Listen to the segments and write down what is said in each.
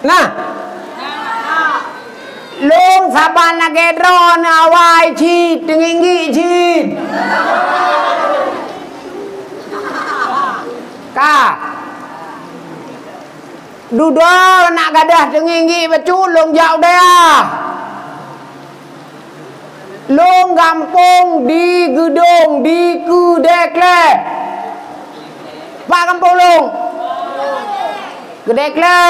Nah, lung saban nagedron awai cid tinggi cid. Ka dudol nak gadah tinggi betul lung jauh dia. Lung kampung di gedung di Kedekle. Pak kampung lung Kedekle.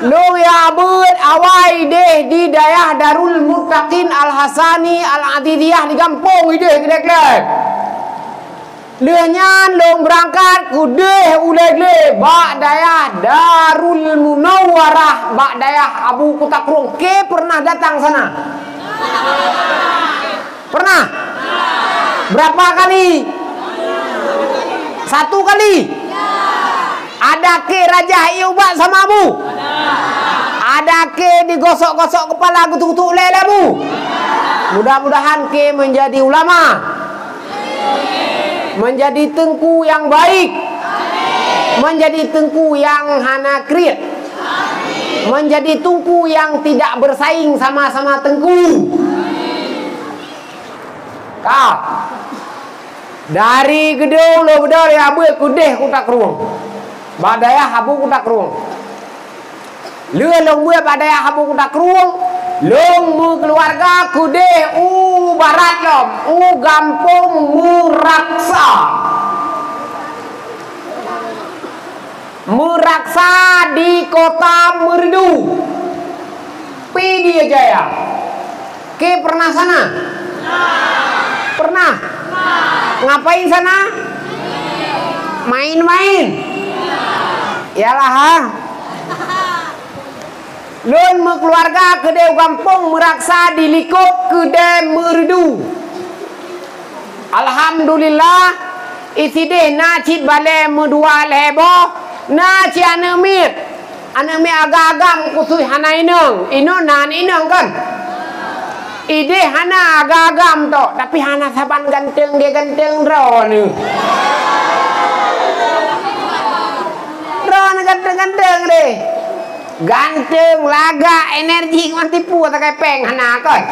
Lung ya abud awai deh di daerah Darul Muttaqin Al Hasani Al Adidiyah di kampung ide Kedekle. Leunyan lung berangkat kudeh ulegle bak dayah Darul Munawwarah bak dayah Abu Kutakrung. Ke pernah datang sana? Pernah? Berapa kali? 1 kali? Ada ke Raja Iubat sama Abu? Ada ke digosok-gosok kepala kutuk-kutuk lelebu? Mudah-mudahan ke menjadi ulama, menjadi tengku yang baik, menjadi tengku yang hana kriat, menjadi tengku yang tidak bersaing sama-sama tengku. Kau dari gedung lo bedol ya abu kudeh kutak ruang badaya habu kutak ruang leu long bue badaya habu kutak ruang long mu keluarga kudeh barat lom gampung Muraksa. Muraksa di kota Merdu Pidi Jaya. Ke pernah sana? Pernah? Ngapain sana? Main-main? Yalah ha. Lun mu keluarga kedai kampung Meraksa di likup kedai Merdu. Alhamdulillah isideh na cid bale medua lebo na ci anemit agak-agak kusui hana ineng nan ineng kan ide hana agak-agam to tapi hana saban ganteng dia ganteng ro ni ganteng deh ganteng laga energi mang tipu tak kayak peng hana kan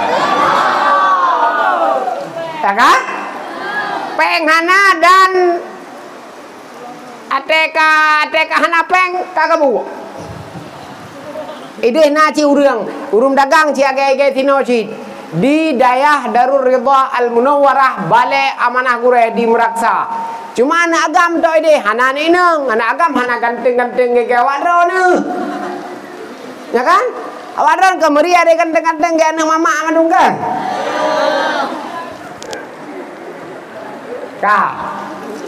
tak kan peng hana dan ateka hana peng kagak bu ide na ci urung dagang ci age tino ci di daerah Darul Ridha Al Munawwarah Balai Amanah Gure di Meraksa. Cuma anak agam tu ide hana nineng, anak agam hana ganteng-ganteng ke wadron ni. Ya kan? Wadron kemari ada ganteng-ganteng ke anak mama ngadung kan? Kak,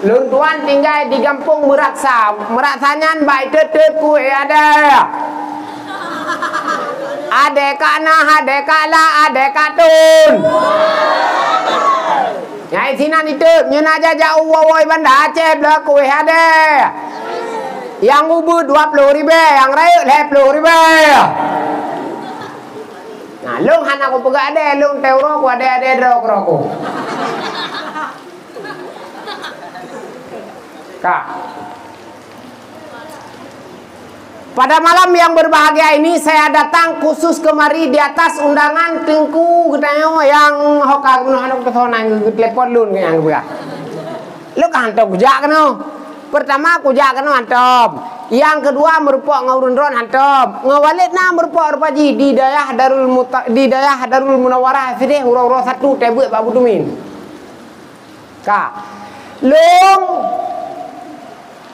lun tuan tinggal di kampung Meraksa. Meraksanyan baik tetep kue ada. Adek kana, adek kala, adek katun. Nyai sinan itu, nyena aja woi Banda Aceh belah kue ada. Yang ubud 20.000, yang rayuk 10.000. Nah, lung hana aku pegak ada, lung teuro ku ada rok-roku. Kak. Pada malam yang berbahagia ini saya datang khusus kemari di atas undangan Tengku Gedayo yang hokak menuhanuk kesonang telepon lun yang buka. Lu kan hantam kujak kena. Pertama kujak kena hantam. Yang kedua merupakan ngurun ron hantam. Ngawalik na merupakan rupaji di daerah Darul Munawwarah sini hura-hura satu tebuk Pak Budumin. Kak. Lung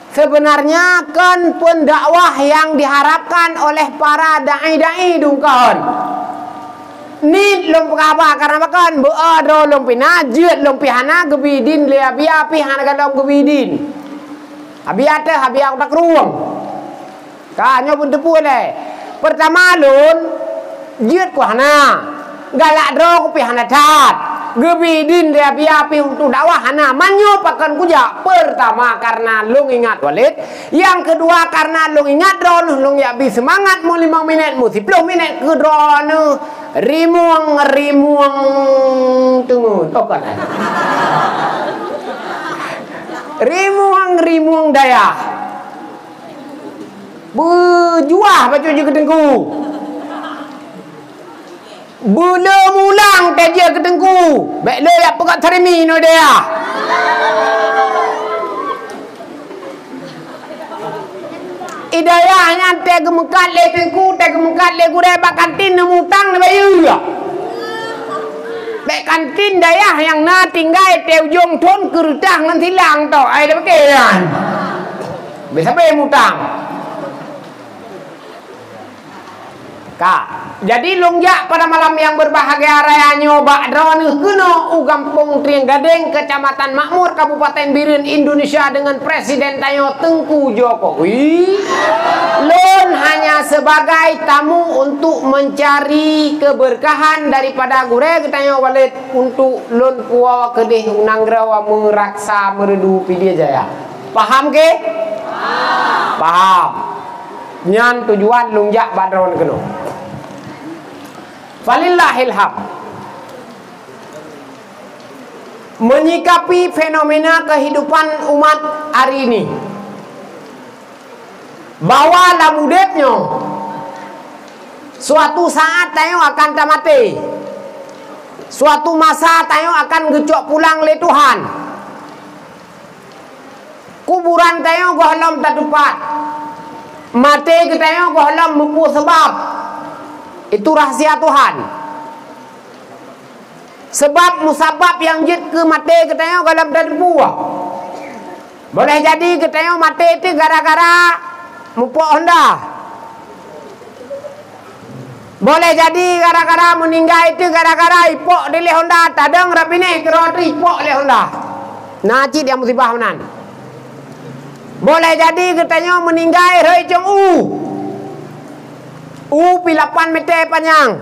sebenarnya kan pendakwah yang diharapkan oleh para dai-dai dungkon. Ni lom apa karena makan beado lom pinajut lom pihana gebidin liabia pihana galom gebidin. Habiate habia utak ruang. Kanyo pun tepu le. Pertama lun jut ku hana. Galak dro ku pihana tat. Gebidin dia biapi untuk dakwah hana manyo pakan kuja. Pertama karena lung ingat Walid, yang kedua karena lung ingat drone lung ya bi semangat mu 5 minit mu 10 minit ke drone rimuang tunggu tokan rimuang daya Berjuah baju je ketengku. Bula mulang ke dia ketengku. Baik le apa kat terimi no dia. Idayahnya te gemekat le tengku, te gemekat le gure bak kantin nemu utang ne bayu ya. Bak kantin dayah yang na tinggal te ujung thon kerutah ngan tilang to ai dah pakean. Bisa be mutang. Kak, jadi longjak pada malam yang berbahagia raya nyoba drone kuno Kampung Trieng Gading, Kecamatan Makmur, Kabupaten Biren, Indonesia dengan Presiden Tayo Tengku Jokowi. Lon hanya sebagai tamu untuk mencari keberkahan daripada gure Tayo Walid untuk lon kuawa kedih unanggrawa meraksa meredu Pidya Jaya. Paham ke? Paham. Nyan tujuan longjak badron kuno. Walillahil hamd. Menyikapi fenomena kehidupan umat hari ini, bahwa lamudetnya suatu saat tayo akan tamati, suatu masa tayo akan gecok pulang le Tuhan. Kuburan tayo gohlom tadupat, mati tayo gohlom mupu sebab. Itu rahasia Tuhan. Sebab musabab yang jid ke mati katanya kalau dari buah. Boleh jadi katanya mati itu gara-gara mupuk Honda. Boleh jadi gara-gara meninggal itu gara-gara ipok di Honda. Tadang rapine kerotri ipok di Honda. Naci dia musibah menan. Boleh jadi katanya meninggal rei cung pi 8 meter panjang.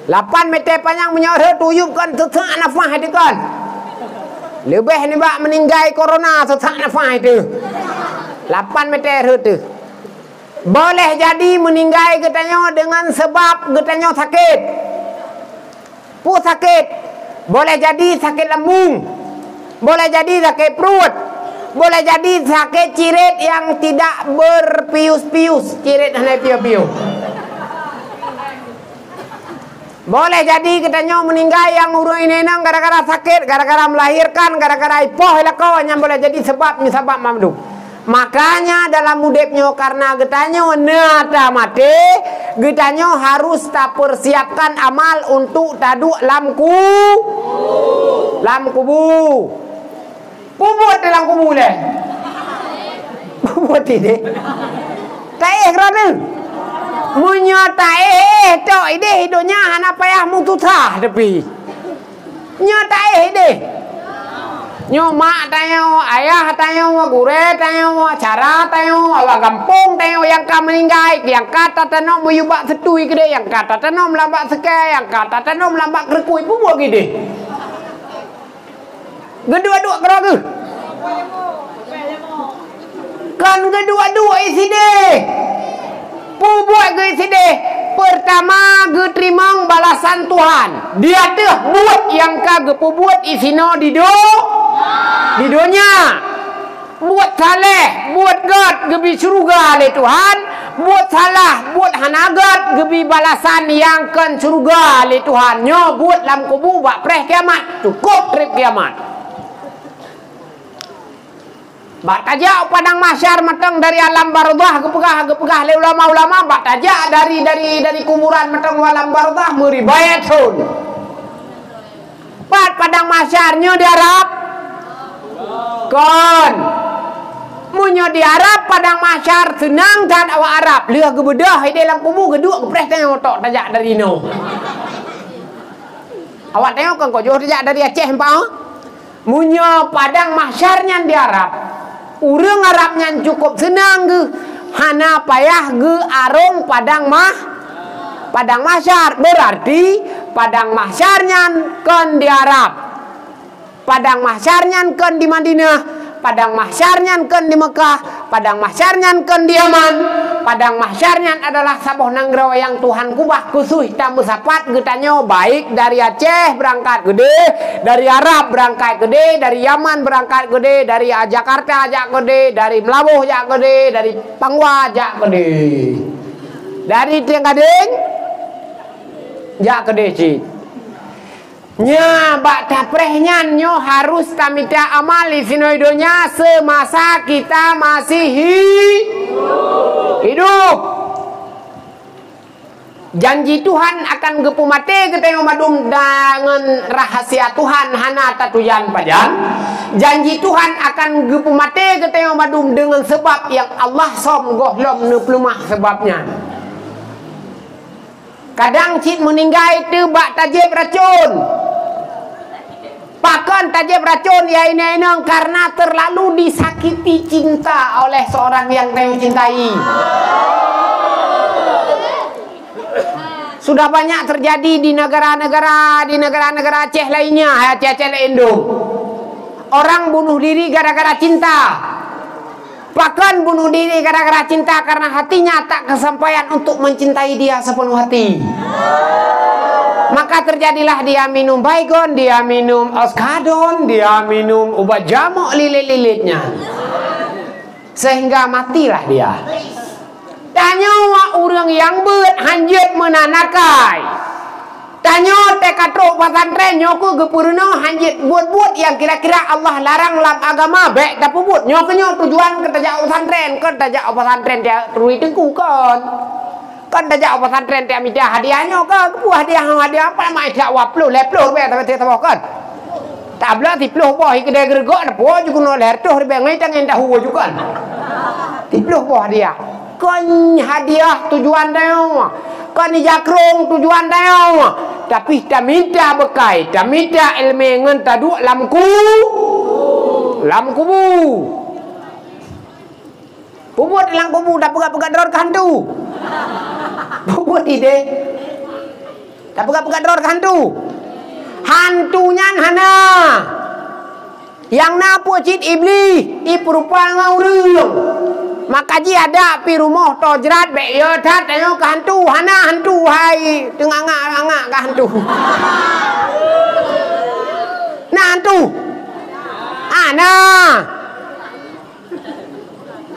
8 meter panjang menyerah tuyup kan sesak nafas itu kan. Lebih ni bak meninggal corona sesak nafas itu. 8 meter itu. Boleh jadi meninggal katanya dengan sebab katanya sakit. Pu sakit. Boleh jadi sakit lambung. Boleh jadi sakit perut. Boleh jadi sakit cirit yang tidak berpius-pius. Cirit hanya piu-piu. Boleh jadi katanya meninggal yang urung ini nang gara-gara sakit, gara-gara melahirkan, gara-gara ipoh kau yang boleh jadi sebab mamdu. Makanya dalam mudepnya karena getanya nata mati, getanya harus tak persiapkan amal untuk taduk lam kubu. Kubut dalam kubu le. Kubut ini. Tak kerana menyatai tok ide hidupnya hana payah mutusah tepi nyatai ide nyo mak tayo ayah tayo gure tayo cara tayo awak kampung tayo yang ka meninggal yang kata tano muyubak setui gede yang kata tano melambak sekai yang kata tano melambak kerkui buat gede gedua-dua keragu kan gedua-dua isi deh buat ke sini pertama ge terima balasan Tuhan. Dia tuh buat yang kagak buat isino di dunia. Buat saleh, buat God gebi surga le Tuhan. Buat salah, buat hanagat gebi balasan yang kan surga le Tuhan. Nyo buat lam kubu bak preh kiamat. Cukup trip kiamat. Bak tajak padang mahsyar matang dari alam barzah gepegah le ulama-ulama bak tajak dari kuburan matang alam barzah meribayatun. Pat padang mahsyarnya diharap kon. Munyo diharap padang mahsyar senang dan awak Arab. Lihat gebedah di dalam kubur geduk gepreh tengok tok tajak dari no. Awak tengok kan kau jauh tajak dari Aceh empau. Munyo padang mahsyarnya diharap. Urang Arabnya cukup senang ge hana payah ge arung padang mahsyar berarti padang mahsyarnya kan di Arab, padang mahsyarnya kan di Madinah, padang mahsyarnya kan di Mekah, Padang mahsyarnya kendiaman. Padang mahsyarnya adalah sabuh nanggro yang Tuhan kubah khusus tamu sapat getanyo baik dari Aceh berangkat gede, dari Arab berangkat gede, dari Yaman berangkat gede, dari Jakarta ajak gede, dari Melabuh ajak gede, dari Pangwa ajak gede, dari Tiang Gading ajak gede cik. Nya bak taprehnya nyo harus tamita amali sinoidonya semasa kita masih hidup. Janji Tuhan akan gepu mate ketengok madum dengan rahasia Tuhan hana tatujan pajan. Janji Tuhan akan gepu mate ketengok madum dengan sebab yang Allah som gohlom neplumah sebabnya. Kadang cik meninggal itu bak tajib racun. Bahkan tajib racun ya ini karena terlalu disakiti cinta oleh seorang yang tahu cintai. Sudah banyak terjadi di negara-negara Aceh lainnya, Aceh Indo. Orang bunuh diri gara-gara cinta. Bahkan bunuh diri gara-gara cinta karena hatinya tak kesampaian untuk mencintai dia sepenuh hati. Maka terjadilah dia minum baygon, dia minum oskadon, dia minum obat jamuk lilit-lilitnya. Sehingga matilah dia. Tanya orang yang berhanjit menanakai. Tanya tekatruk pesantren nyoku gepurno hanjit buat-buat yang kira-kira Allah larang dalam agama baik tapi buat nyokenyo tujuan ketajak pesantren, ketajak pesantren dia terus tengku kan. Kan dajak pesantren tiap media hadiahnya ke buah hadiah apa mai dak waplo leplo be tapi tak kan. Tak bela tiploh boh kedai gergok na po juga no lertoh be ngai tang endah huo juga. Tiploh boh hadiah. Kan hadiah tujuan dia. Kan jakrong tujuan dia. Tapi tak minta bekai, tak minta ilmu ngan tadu lam kubu. Bubut dalam kubu dah pegat-pegat dror hantu. Bubut ide. Dah pegat-pegat dror hantu. Hantunya hana. Yang napu cit iblis, iperupa ngaurung. Maka ji ada pi rumah tojrat be yo tat ayo ke hantu, hana hantu hai tengah-ngak ke hantu. Nah hantu. Ana.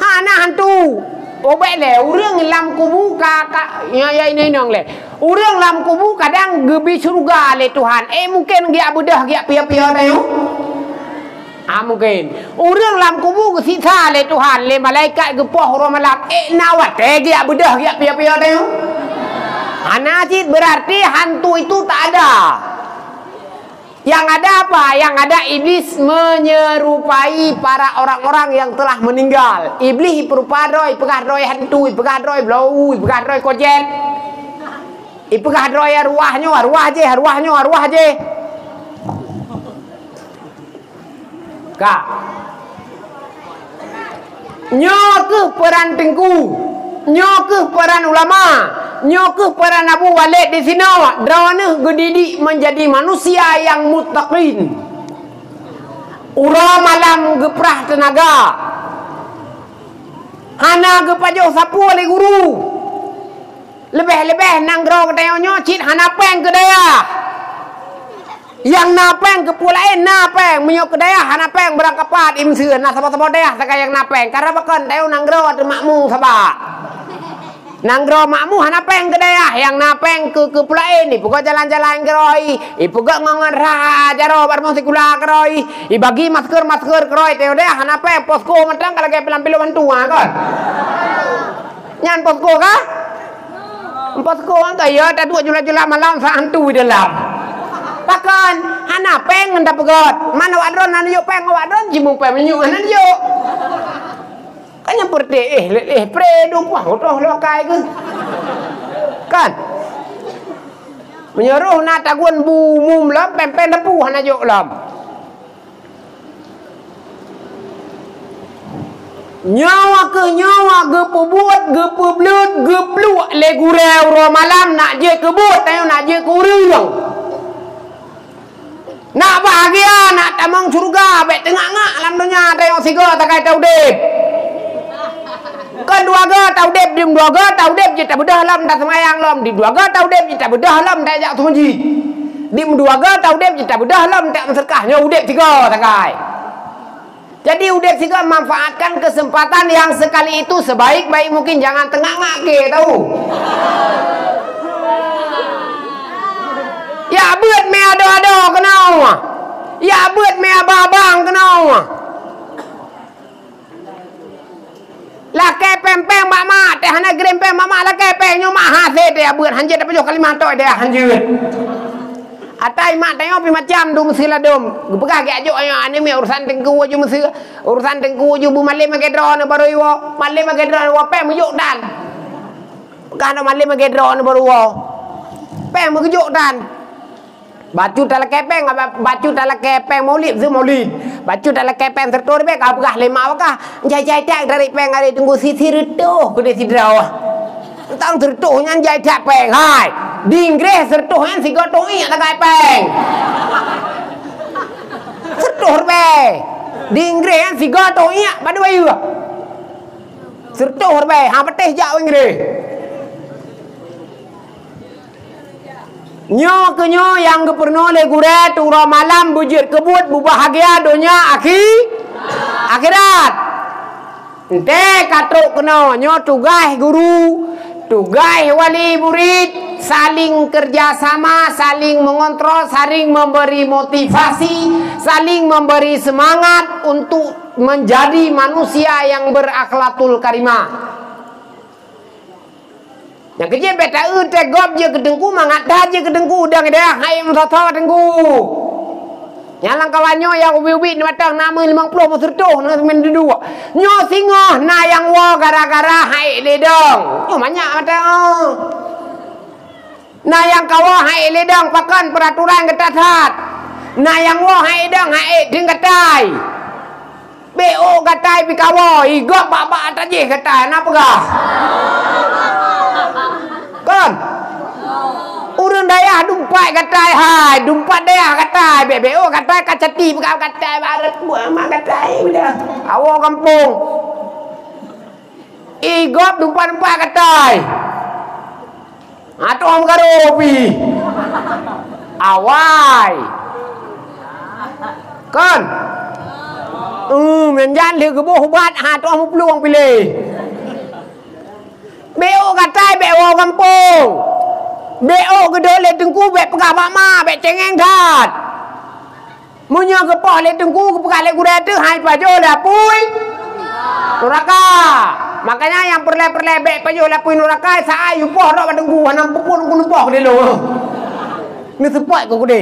Hana hantu. Obek le urang lam kubu kakak ya ini nong le. Urang lam kubu kadang gebi surga le Tuhan. Mungkin dia budah dia pia-pia le. Mungkin. Urang lam kubu ke sisa le Tuhan le malaikat gepoh ro malak. Nawat dia budah dia pia-pia le. Hana cit berarti hantu itu tak ada. Yang ada apa? Yang ada iblis menyerupai para orang-orang yang telah meninggal. Iblis berupa roy, pegah roy hantu, pegah roy blau, pegah roy kojet. Pegah roy arwahnya, arwah je. Kak. Nyok peran tengku. Nyok peran ulama. Nyok peran Abu Walid di sini drone gedidik menjadi manusia yang muttaqin. Ura malam geprah tenaga. Hana gepajo sapu oleh guru. Lebih-lebih nanggro kedayonyo cit hana peng kedaya. Yang napeng kepulain napeng menyok kedaya hana peng berangkapat imseueun na sapa-sapa daya sakaya yang napeng karena bakon dayo nanggro atu makmu sabak. Nanggro makmu hana peng kedaya yang napeng ke pulain ipuga jalan-jalan keroi ipuga ngongon raha jaro bar musikula keroi ibagi masker keroi teo deh hana peng posko matang kalau kayak pelampilu bantua kan nyan posko kah posko kan kayak ada 2 jula-jula malam sa hantu di dalam bahkan hana peng ngendak pegot mana wadron hana yuk peng wadron jimung peng menyuk hana yuk kan seperti predung wah udah lokai kan menyuruh na tagun bumum lam pempen depu hana juk lam nyawa gepubuat gepublut gepluk le gurau ro malam nak je kebut tayo nak je kurung nak bahagia nak tamang surga baik tengah ngak alam dunia tayo siga takai tau dep Kan duaga tau dep dim duaga tau dep je tak bedah lam tak semayang lam di duaga tau dep je tak bedah lam tak jak tuji. Dim duaga tau dep je tak bedah lam tak sedekahnya udep tiga takai. Jadi udep tiga manfaatkan kesempatan yang sekali itu sebaik-baik mungkin, jangan tengah-ngak ke tahu. Ya beut me ada-ada kenau. Ya beut me abang-abang kenau. Lah kepempeng mak-mak teh hana grempeng mak-mak lah kepeng nyo mak ha se teh beut hanjeut apa jo kalimah toy teh hanjeut. Atai mak tengok pi macam dum sila dum. Gepegah ke ajo ayo ane me urusan tengku ajo mesti. Urusan tengku ajo bu malim ke dro ne baru iwo. Malim ke dro wo pe mjuk dan. Pegah no malim ke dro ne baru wo. Pe mjuk dan. Bacu dalam kepeng, bacu dalam kepeng maulid zu maulid. Bacu dalam kepeng tertur be kau pegah lima wakah. Jai-jai tak dari peng ada tunggu sisi retuh ke desi draw. Tang tertuh nyan jai tak peng hai. Dinggreh tertuh nyan si gotong iak tak peng. Tertuh be. Dinggreh nyan si gotong iak pada bayu. Tertuh be, ha petih jak winggreh. Nyo ke nyo yang keperno le gure turah malam bujur kebut bubahagia dunia akhirat. Ente katruk kena nyo tugas guru, tugas wali murid, saling kerjasama, saling mengontrol, saling memberi motivasi, saling memberi semangat untuk menjadi manusia yang berakhlakul karimah. Yang kerja beta teh gop je kedengku mangat dah je kedengku udang dah hai mutata dengku. Nyalang kawanyo yang ubi-ubi ni matang nama 50 musertuh na men dua. Nyo singoh na yang wo gara-gara hai ledong. Nyo banyak matang. Na yang kawo hai ledong pakan peraturan ketat. Na yang wo hai dong hai ding katai. BO katai pi kawo igop bak-bak atajih katai napa gah? Kan urang dayah dumpat katai hai dumpat dayah katai BBO katai kacati bekau katai barat buah mak katai udah awak kampung igop dumpat-dumpat katai atau am garopi awai kan menjan le ke boh bat ha tu am peluang pilih BO katai BO kampung BO gedor le tengku be pegah mak-mak be cengeng dat munyo ke poh le tengku ke pegah le gure tu hai pajo dah pui neraka. Makanya yang perle-perle be pajo la pui neraka sa ayu poh dak tengku hanam pupun ku poh de lo ni sepoi ku de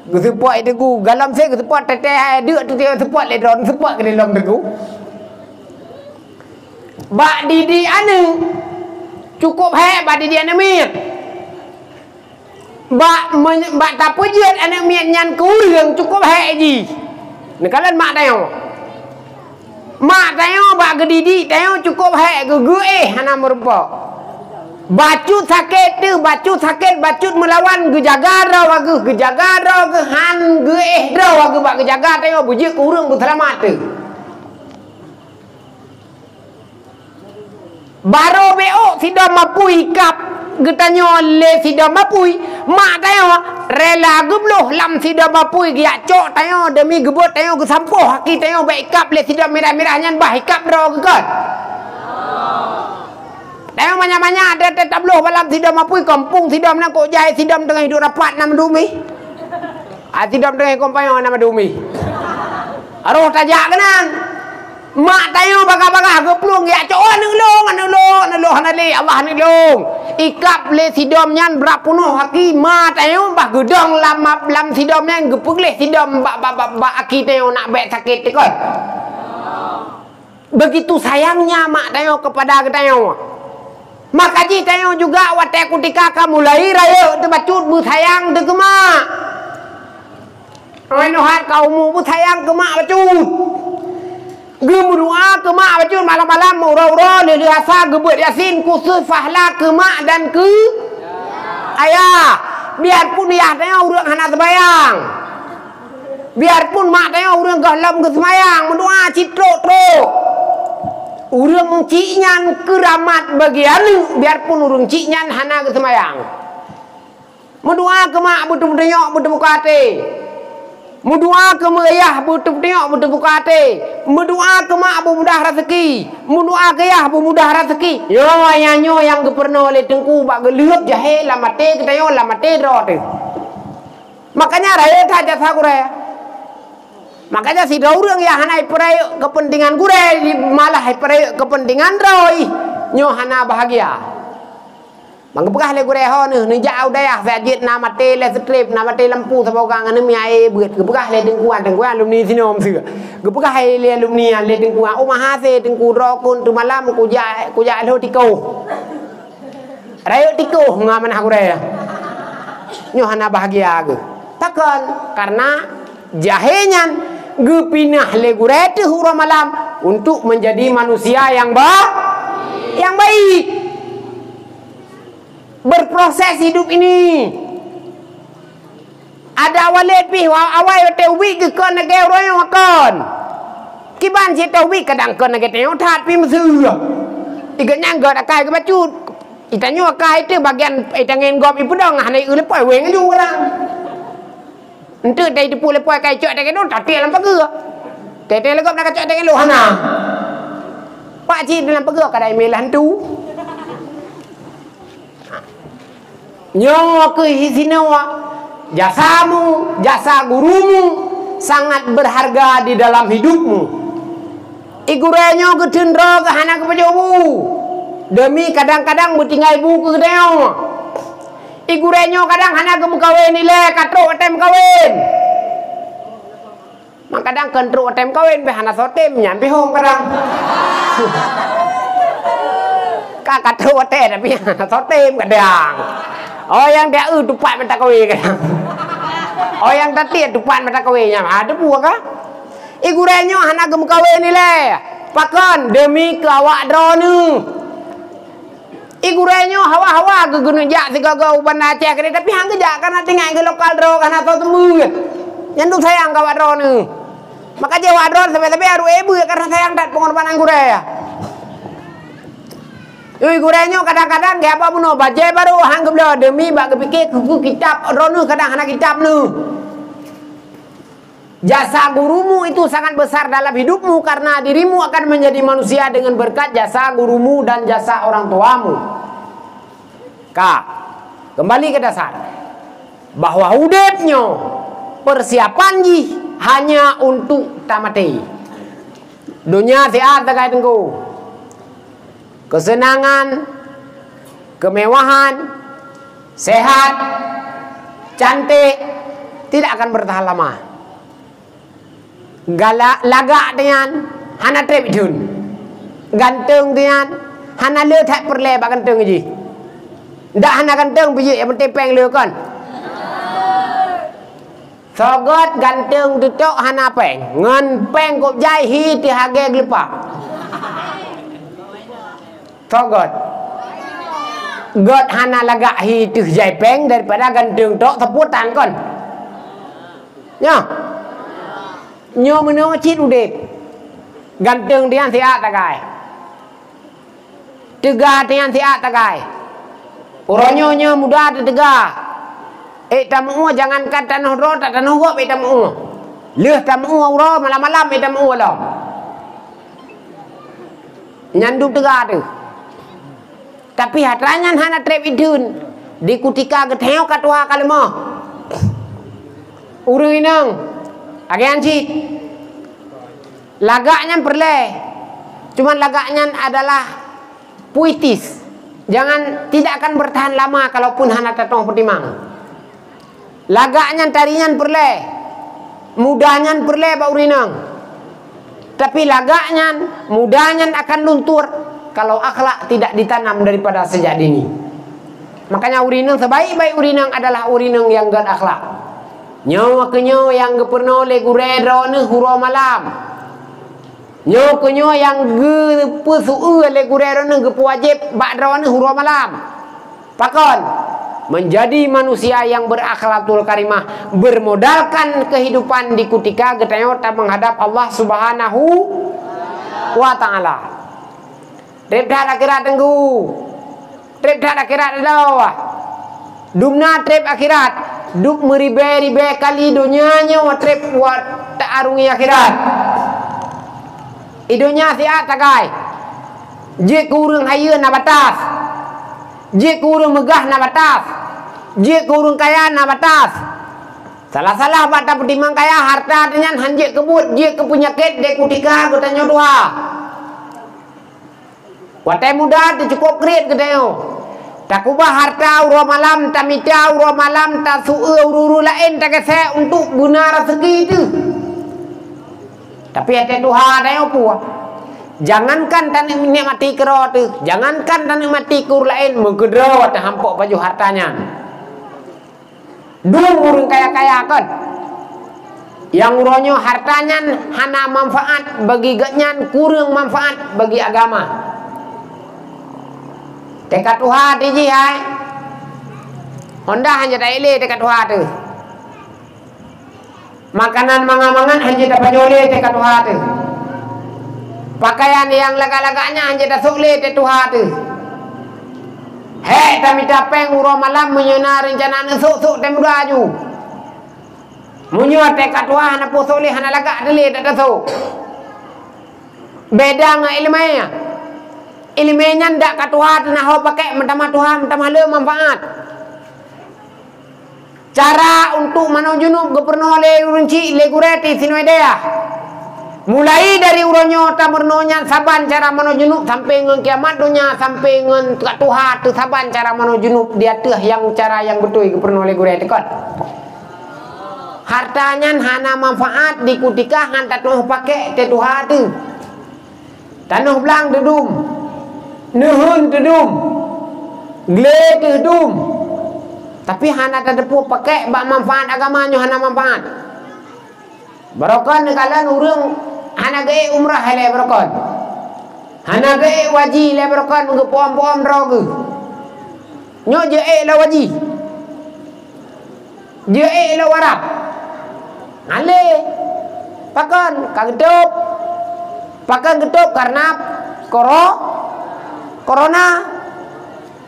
ku sepoi de ku galam se ku sepoi tete deuk tu dia sepoi le don sepoi ke dalam tengku. Bak didi ane cukup hai bak didi ane miet. Bak tapu jet ane miet nyan kurang cukup hai ji. Nekalan mak tayo. Mak tayo bak gedidi tayo cukup hai ge hana merupa. Bacut sakit tu bacut sakit bacut melawan gejaga raw gejaga raw ge han ge raw ge bak gejaga tayo bujik kurang berselamat tu. Baru BO sido mapui kap getanyo le sido mapui mak tayo rela gebloh lam sido mapui giak cok tayo demi gebot tayo ke sampoh haki tayo baik kap le sido merah-merah nyan bah kap ro gegot tayo banyak-banyak ada tetap loh balam sido mapui kampung sido nak kok jai sido tengah hidup rapat nama dumi sido tengah kompanyo nama dumi aroh tajak kenan. Mak tayo baga-baga geplung ya cok nulung hanali Allah nulung ikap le sidom nyan berapunuh haki mak tayo bah gedong lam sidom nyan gepung le sidom bak aki tayo nak baik sakit tekot. Begitu sayangnya mak tayo kepada tayo. Maka ji tayo juga watai kutika kamu lahir ayo tebacut bu sayang de ke mak. Renuhat kaumu bu sayang ke mak bacut. Gemurua ke mak bacun malam-malam ura-ura lili asa gebut yasin khusus fahla ke mak dan ke ayah. Biarpun ayah tanya urang hana sebayang. Biarpun mak tanya urang gahlam ke semayang. Mendoa citro tro. urang ciknyan keramat bagian biarpun urang ciknyan hana ke semayang. Mudua ke mak butuh tengok butuh buka hati. Mudua ke ayah butuh tengok butuh buka hati. Mudua ke mak mudah rezeki. Mudua ke ayah mudah rezeki. Yo nyanyo yang pernah oleh tengku bak gelut jahe la mate kita yo la mate ro tu. Makanya raya tha jasa gure. Makanya si orang yang hana perai kepentingan gure malah perai kepentingan roi. Nyo hana bahagia. Mangkepekah le gure ho ni jauh dayah sajit nama te le strip nama te lampu sabogang anu mi ai beut kepekah le tengkuan alumni sinom seu. Kepekah le alumni le tengkuan oh mahase tengku ro kun tu malam ku ja lo tiko. Rayo tiko ngaman gure. Nyo hana bahagia ge. Takkan karena jahenyan gepinah le gure tu hura malam untuk menjadi manusia yang baik. Berproses hidup ini. Ada awal pi awal teuwi ke kon nage roy makon. Kiban si teuwi kadang kon nage teo that pi msu. Iganyang god akai ke bacut. Itanyo akai tu bagian itangen gop ipu dong hanai ule poi weng ju orang. Ente dai depu le poi kai cok dai don tak tiang lampa ke. Tete le gop nak cok dai lo hana. Pak ci dalam pege kadai melan tu. Nyawa kehisinawa jasamu, jasa gurumu sangat berharga di dalam hidupmu. Igurenyo ke tendro ke hana ke pajobu. Demi kadang-kadang bertinggal ibu ke deo. Igurenyo kadang hana ke mukawin nilai katro atem kawin. Mak kadang kentro atem kawin be hana sotem nyampe hong kadang. Katro atem tapi hana sotem kadang. Oh yang dia tupat mata kawe kan. Oh yang tadi tupat mata kawe nya ada buah kah? Igurenyo hana gem kawe ni le. Pakon demi ke awak drone. Igurenyo hawa-hawa ke gunung jak sigaga uban Aceh ke tapi hang kejak karena tinggal ke lokal drone karena tahu temu. Yang tu sayang ke awak drone. Maka je awak drone sampai aru ibu karena sayang dat pengorbanan gure ya. Ui gurenyo kadang-kadang dia apa puno baca baru hang geblo demi bak kepikir kuku kitab ronu kadang hana kitab nu. Jasa gurumu itu sangat besar dalam hidupmu karena dirimu akan menjadi manusia dengan berkat jasa gurumu dan jasa orang tuamu. Kembali ke dasar bahwa hudepnya persiapan ji hanya untuk tamati. Dunia sehat terkait engkau. Kesenangan, kemewahan, sehat, cantik tidak akan bertahan lama. Lagak dengan hana trip jun, ganteng dengan hana le tak perle bak ganteng ji. Ndak hana ganteng biji yang tepeng le kan. Sogot ganteng tutok hana peng, ngan peng kop jai hi ti hage glepak. Togot God hana lagak hi tuh jai peng daripada ganteng tok teputan kon. Nya. Nyo meno cit udep. Ganteng tian siat takai. Tegah tian siat takai. Uronyo nyo muda tegah. Tamu jangankan tanah ro tak tanah gop tamu. Leh tamu ro malam-malam tamu lo. Nyandu tegah tu. Tapi hatranyan hana trep idun di kutika geteo katwa kalemo urang inang agian ci lagaknya perle cuman lagaknya adalah puitis tidak akan bertahan lama kalaupun hana tatong pertimang lagaknya tarian perle mudahnya perle bau rinang tapi lagaknya mudahnya akan luntur kalau akhlak tidak ditanam daripada sejak dini. Makanya urinang sebaik-baik urinang adalah urinang yang gak akhlak. Nyawa kenyo yang geperno le guredro ne huro malam. Nyawa kenyo yang gepesu le guredro ne gepuwajib bakdro ne huro malam. Pakon menjadi manusia yang berakhlakul karimah, bermodalkan kehidupan di kutika getayota menghadap Allah Subhanahu wa taala. Trip dah akhirat tenggu. Trip dah akhirat dah. Dumna trip akhirat. Duk meribe-ribe kali dunianya wa trip wa ta'arungi akhirat. Idunya siat tagai. Je kurang hayun na batas. Je kurang megah na batas. Je kurang kaya na batas. Salah-salah bata pertimang kaya harta dengan hanjek kebut. Je ke penyakit dek kutika kutanya dua. Watai muda tu cukup krit katanya. Tak ubah harta uro malam, tak mita uro malam, tak su'e uru-uru lain, tak kesek untuk guna rezeki itu. Tapi hati Tuhan ada yang apa? Jangankan tak nikmati kera tu, jangankan tak nikmati kur lain, mengkedera tak hampuk baju hartanya. Dua orang kaya-kaya kan? Yang uronyo hartanya hana manfaat bagi ganyan, kurang manfaat bagi agama. Dekat Tuhan di hai. Honda hanya tak ile dekat Tuhan tu. Makanan mangan-mangan hanya tak pajole dekat Tuhan tu. Pakaian yang lagak-lagaknya hanya tak sukle dekat Tuhan tu. Hei, tak minta peng uro malam menyuna rencana esok-esok temu daju. Munyur dekat Tuhan apa sukle hana lagak dele tak tasuk. Beda dengan ilmunya. Ilmunya ndak kat Tuhan nah ho pakai mentama Tuhan mentama le manfaat. Cara untuk manujunub gubernur le runci le gureti sinoidea. Mulai dari uronyo tamurnonya saban cara manujunub sampai ngen kiamat dunia sampai ngen kat Tuhan tu saban cara manujunub dia tuh yang cara yang betul gubernur le gureti kan. Hartanya hana manfaat di kutika hantat noh pakai te Tuhan tu. Tanuh belang dedum. Nuhun tudum, gled tudum, tapi hana tak depu pakai bak manfaat agamanya hana manfaat. Barokan kalan urang hana gae umrah hele barokan, hana gae waji le barokan nge pom-pom droge. Nyo je la waji, je la warap, ale pakan getup karena Corona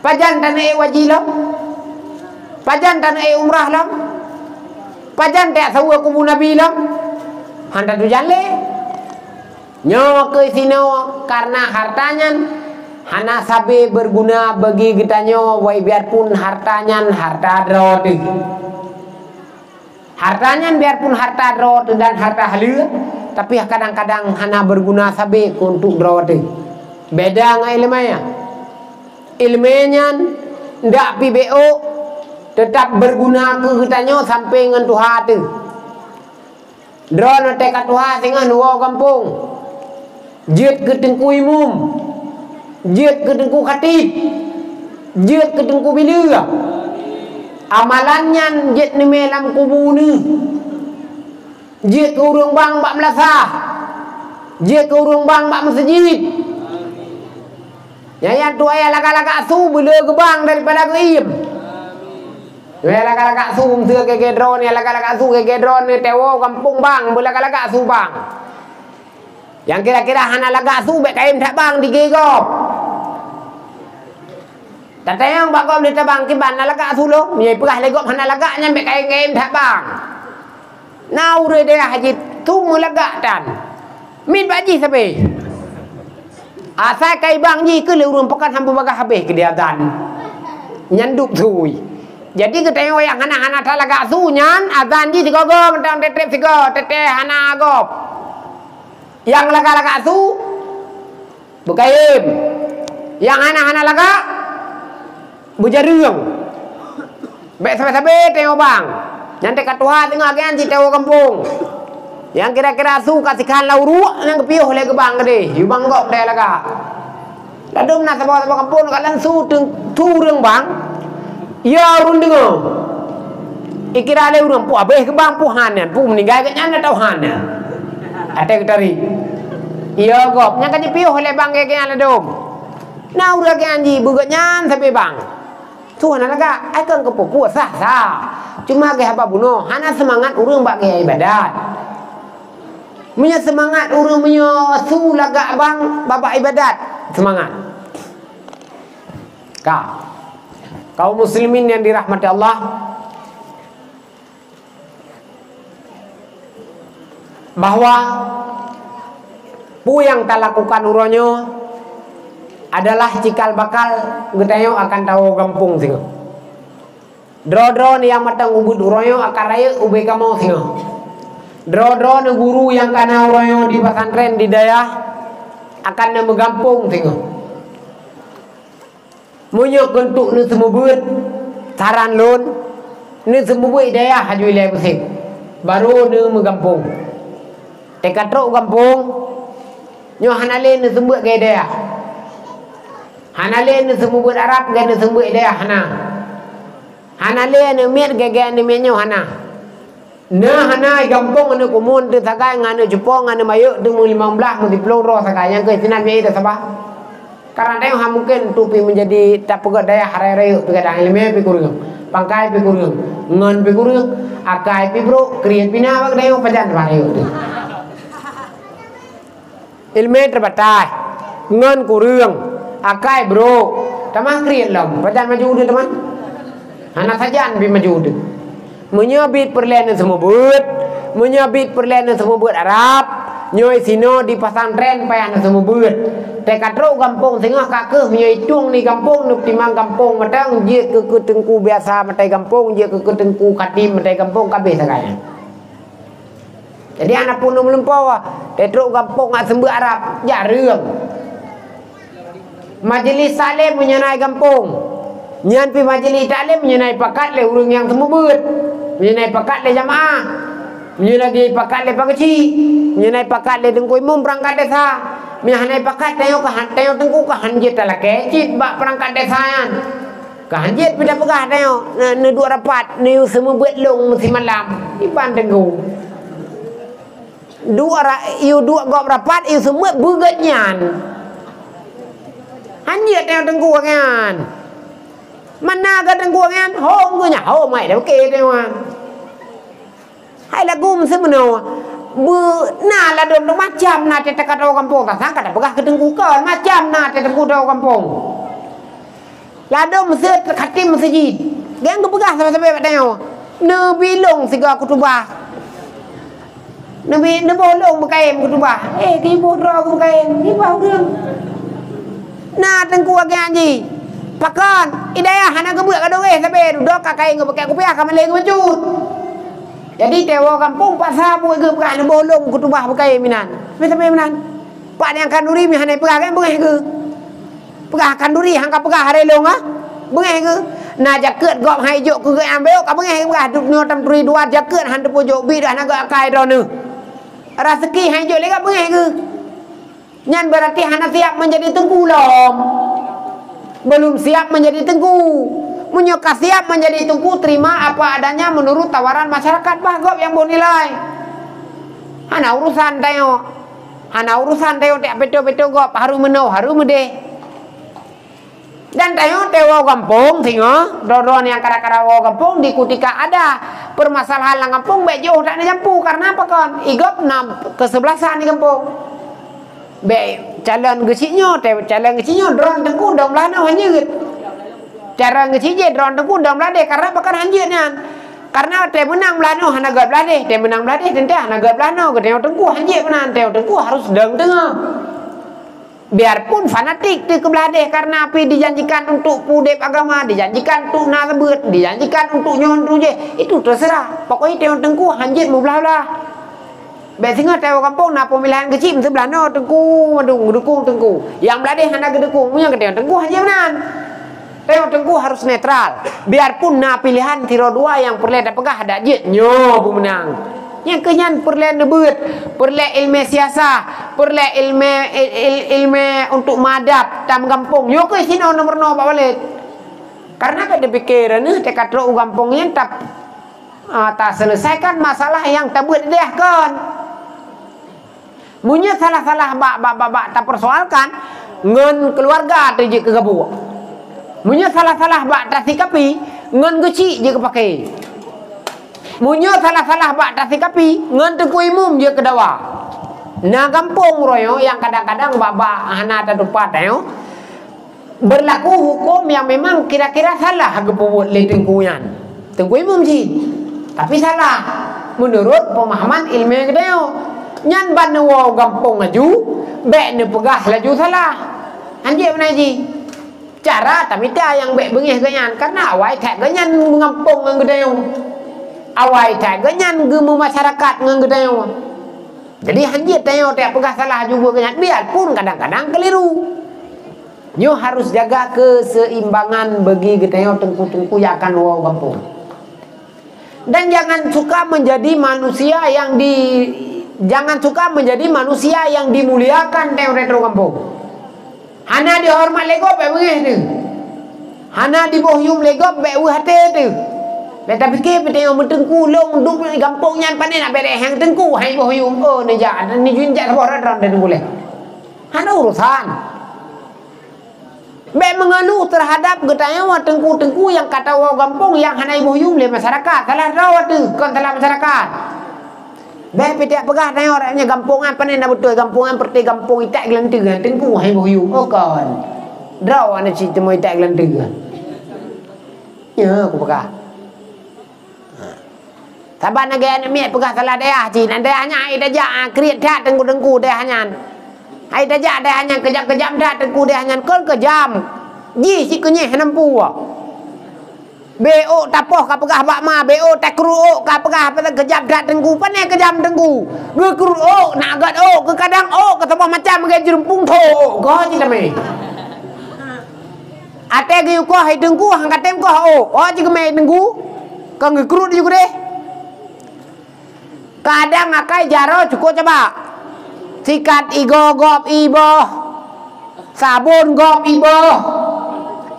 pajan tanah wajib lam, pajan tanah umrah lam, pajan tak sawa kubu Nabi lam, handa tu jale, nyawa ke sini karena hartanya hana sabe berguna bagi kita nyawa, wai biarpun hartanya harta drot, hartanya biarpun harta drot dan harta halal, tapi kadang-kadang hana berguna sabe untuk drot. Beda dengan ilmunya. Ilmunya ndak PBO tetap berguna ke kitanya sampai dengan Tuhan tu. Drone tekat Tuhan tengah dua kampung. Jet ke tengku imum. Jet ke tengku khatib. Jet ke tengku bila. Amalannya jet ni melam kubu ni. Jet ke urung bang bak melasah. Jet ke urung bang bak masjid. Yang tu ayah lagak-lagak su bila gebang daripada keim. Ya lagak-lagak su mesti ke gedron ya lagak-lagak su ke gedron ni tewo kampung bang bila lagak-lagak su bang. Yang kira-kira hana lagak su bek kaim tak bang digegop. Tata yang bagom di tabang kiban lagak su lo, ni perah legop hana lagaknya bek kaim tak bang. Nau re dia haji tu mulagak tan. Min baji sape. Asal kai bang ji ke leurum pekan hampa bagah habis ke dia azan. Nyanduk sui. Jadi kita yang hana-hana talaga su nyan azan ji sigogo mentang tetrep sigo tete hana agop. Yang laga-laga su bukaim. Yang hana-hana laga bujarung. Bek sabe-sabe tengok bang. Nyantai kat Tuhan tengok gian ji tengok kampung. Yang kira-kira su kasihkan lauru yang kepiuh oleh ke bang gede, yu bang gop dia laga. Ladum nak sebab kampung kalan su turung bang. Ya urun dengar. Ikira le urun pu abeh ke bang pu hanan, pu meninggal ke nyana tau hanan. Ada ketari. Ya gop, nya kan piuh oleh bang ke yang ladum. Na ura ke anji bugat nyan sampai bang. Tu hana laga, ai kan ke pu sah. Cuma ke haba bunuh, hana semangat urang bak ke ibadat. Punya semangat urang punya su lagak bang babak ibadat semangat. Kaum muslimin yang dirahmati Allah, bahwa pu yang tak lakukan uronyo adalah cikal bakal getayo akan tahu kampung singo. Dro-dro ni yang matang ubud uronyo akan raya ube kamu singo. Dro-dro ni guru yang kana uronyo di pesantren di daerah akan nama kampung singo. Munyok bentuk ni semua buat saran lon ni semua buat daerah haju wilayah pusing baru ni mengampung. Tekatrok kampung nyo hanale ni semua gaya daerah. Hanale ni semua buat Arab gaya ni semua daerah hana. Hanale ni miat gaya ni menyo hana. Nah hana kampung ni kumun tu sakai ngane Jepang ngane mayuk tu 15 multiplo ro sakai yang ke sinan me ida sabah. Karena dia mungkin tupi menjadi tak pegat daya hari-hari pegadang ilmu pikurung, pangkai pikurung, ngon pikurung, akai pibro, kriat pina bag dia pajan hari itu. Ilmu terbatas, ngon kurung, akai bro, tamah kriat lam, pajan maju tu teman. Anak sajan bi maju tu. Menyabit perlahan semua buat, menyabit perlahan semua buat Arab. Nyoi sino di pesantren payan semua buat. Tekatro kampung tengah kakeh nyoi tung ni kampung nuk timang kampung matang je ke tengku biasa matai kampung je ke tengku kadim matai kampung kabeh sakaya. Jadi anak pun melampau tekatro kampung ngak sembuh Arab ja reung. Majlis salim menyenai kampung. Nyan pi majlis taklim menyenai pakat le urang yang semua buat. Menyenai pakat le jamaah. Menyenai pakat le pangci. Menyenai pakat le tengku imam perangkat desa. Menyenai pakat tengok tengku kehanjit lah kecit bak perangkat desaan. Kehanjit pindah pegah tengok. Ni dua rapat ni semua buat long mesti malam. Iban tengku. Dua gop rapat iu semua bugatnyan. Hanjit tengok tengku kan. Mana ke tengku kan? Hong ke nya ho mai dah okey tengok. Hai lagu mesti meno. Nah lah dong macam na te dekat orang kampung tak sangka dah pegah ke tengku ke macam na te tengku orang kampung. Lah dong mesti khatim masjid. Gang ke pegah sampai-sampai pak tengok. Ne bilong siga kutubah. Ne bolong bekaim kutubah. Ki bodro aku bekaim. Ni bau deung. Nah tengku agak anji. Pakan idaya hana ke buat ka dong sampai duduk kakai ngebekai kupiah ka maleng mencut. Jadi tewa kampung pasar buat ke bukan bolong kutubah bukai minan. Sampai minan. Pak yang kanduri mi hanai pegah kan bengeh ke. Pegah kanduri hang ka pegah hari long ah. Bengeh ke. Nah jaket gop hai jok ke ambil ka bengeh pegah duk nyo tam turi dua jaket han depo jok bi dah naga akai ro ne. Rezeki hai jok le ka bengeh ke. Nyan berarti hana siap menjadi tengku lom. Belum siap menjadi tengku. Menyokah siap menjadi tengku, terima apa adanya menurut tawaran masyarakat bagop yang bernilai. Hana urusan tayo tak betul-betul gop haru menau haru mede. Dan tayo tewo kampung singo doron yang kara-kara wo kampung di kutika ada permasalahan lang kampung be jauh tak nyampu karena apa kon igop nam kesebelasan di kampung. Be calon gecinyo dron tengku dong lana hanyut. Cara ngecije drone tengku dong belade karena bakal hanjitnya. Karena te menang belano hana gap belade, te menang belade tente hana gap belano ke tengku hanjit menan tengku harus deng tengah. Biarpun fanatik te ke belade karena api dijanjikan untuk pudep agama, dijanjikan untuk nasebut, dijanjikan untuk nyon je, itu terserah. Pokoknya tengku hanjit mu belah-belah. Be singa tewo kampung na pemilihan kecil mesti belano tengku dukung tengku. Yang belade hana gedukung punya ke tengku hanjit menan. Tengku harus netral. Biarpun na pilihan tiro dua yang perle dah pegah ada je nyo bu menang. Yang kenyan perle nebut, perle ilmu siasah, perle ilmu untuk madap tam kampung. Yo ke sino nomor 0 Pak Walid. Karena pada pikiran tekat ro kampungnya tak selesaikan masalah yang tak buat dia kan. Munya salah-salah bak tak persoalkan ngen keluarga tu je kegabung. Munya salah-salah bak tak sikapi ngen geci je kepakai. Munya salah-salah bak tak sikapi ngen tengku imum je kedawa. Nah kampung royo yang kadang-kadang bak hana tak dupat yo. berlaku hukum yang memang kira-kira salah kebuat le tengkuyan. Tengku imam sih. Tapi salah menurut pemahaman ilmiah kedeo. Nyan ban wo gampong laju, bek ne pegah laju salah. Anjir mana ji? Cara tapi ta yang bek bengih ganyan karena awai tak ganyan mengampung ngan gedeo. Awai tak ganyan gemu masyarakat ngan gedeo. Jadi anjir teo tak pegah salah juga ganyan biarpun kadang-kadang keliru. Nyo harus jaga keseimbangan bagi gedeo tengku-tengku yang akan wo gampung. Dan jangan suka menjadi manusia yang dimuliakan teo retro kampung. Hana dihormat legop be bengih tu. Hana dibohyum legop be hate tu. Beta fikir tengok bertengku long duk gampung nyan pandai nak bereh hang tengku hai bohyum oh ni ja ni jun ja sabor ran dan boleh. Hana urusan. Be menganu terhadap getanya wa tengku-tengku yang kata wa gampung yang hana bohyum le masyarakat. Salah rawat tu kon salah masyarakat. Be tidak pegah tanya orangnya gampungan panen nak betul gampungan perti gampung itak gelantigan tengku hai boyu oh kan draw ana ci temo itak gelantigan ya aku pegah saban naga ana mi pegah salah daerah ci nan daerahnya ai daja kriat dak tengku daerahnya ai daja daerahnya kejam-kejam dak tengku daerahnya kon kejam ji si kenyeh nampu BO tapoh ka pegah bakma BO tak kru ka pegah kejam dak tengku pane kejam tengku ge kru nak gat ke kadang ke tapoh macam ge jerumpung tho go ji tame ate ge ko hai tengku hang katem ko ji ge me tengku ka ge kru juga deh kadang akai jaro cukup coba sikat igo gop ibo sabun gop ibo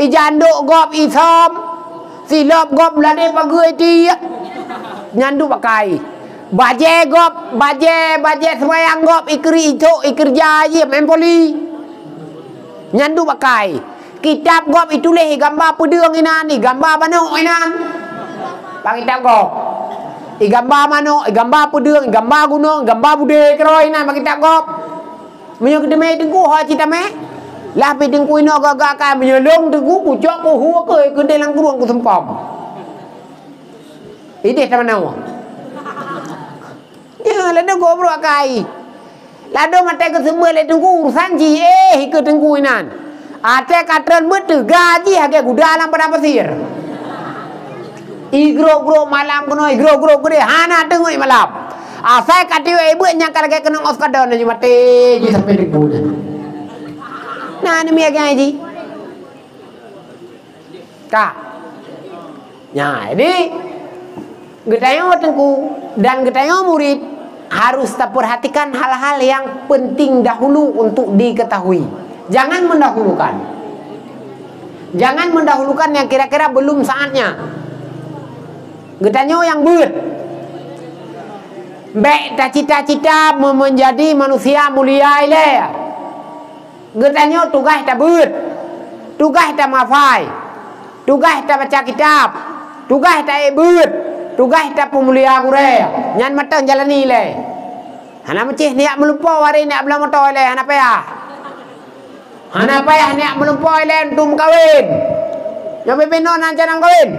ijanduk gop isom silop gop lade pagai ti nyandu pakai baje gop baje semayang gop ikri itu ikerja ye mempoli nyandu pakai kitab gop ituleh gambar pedung inan ni gambar manuk inan pak kitab gop gambar manuk gambar pedung gambar gunung gambar bude keroi inan pak kitab gop menyo kedeme tengku ha cita me lah pi tengku ino gagak kan menyolong tengku kucok ko hu ke dalam kurung ku sempam. Ide ta mana? Ya lado go bro kai. Lado mate ke semua le tengku urusan ji ke tengku inan. Ate katren mut gaji hage gudalam pada pasir. Igro malam kono igro gede hana tengku malam. Asai katiu ibu nyakar ke kena oskadon ni mate ji sampai tengku. Nah, ini miaga ji. Kak. Ya, ini getayo tengku dan getayo murid harus perhatikan hal-hal yang penting dahulu untuk diketahui. Jangan mendahulukan. Jangan mendahulukan yang kira-kira belum saatnya. Getayo yang beut. Baik cita-cita menjadi manusia mulia ile. Getanyo tugas ta beut, tugas ta mafai, tugas ta baca kitab, tugas ta beut, tugas ta pemulia gure. Nyan matang jalani le. Hana macih niak melupa wari niak belah motor le hana payah. Hana payah niak melupa le untuk kawin. Yo bebeno nan janang kawin.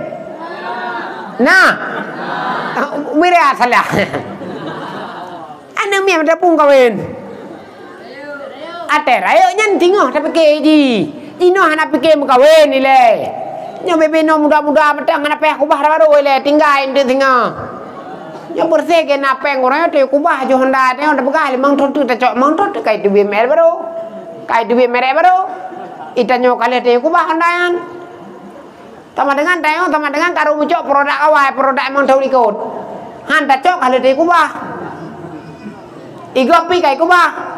Nah. Mira salah. Ana mi ada pun kawin. Ate rayo nyan tingoh tapi ke ji. Ino hana pikir mukawin ni le. Nyo bebeno muda-muda matang hana payah kubah baru le tinggal inde tingoh. Nyo bersih ke napeng orang tu kubah jo honda te honda begah limang ton tu ta cok mang ton kai tu be mer baru. Kai tu be mere baru. Ita nyo kale te kubah honda yan. Tama dengan karo mucok produk awal produk emang tahu ikut. Han ta cok kale te kubah. Igopi kai kubah.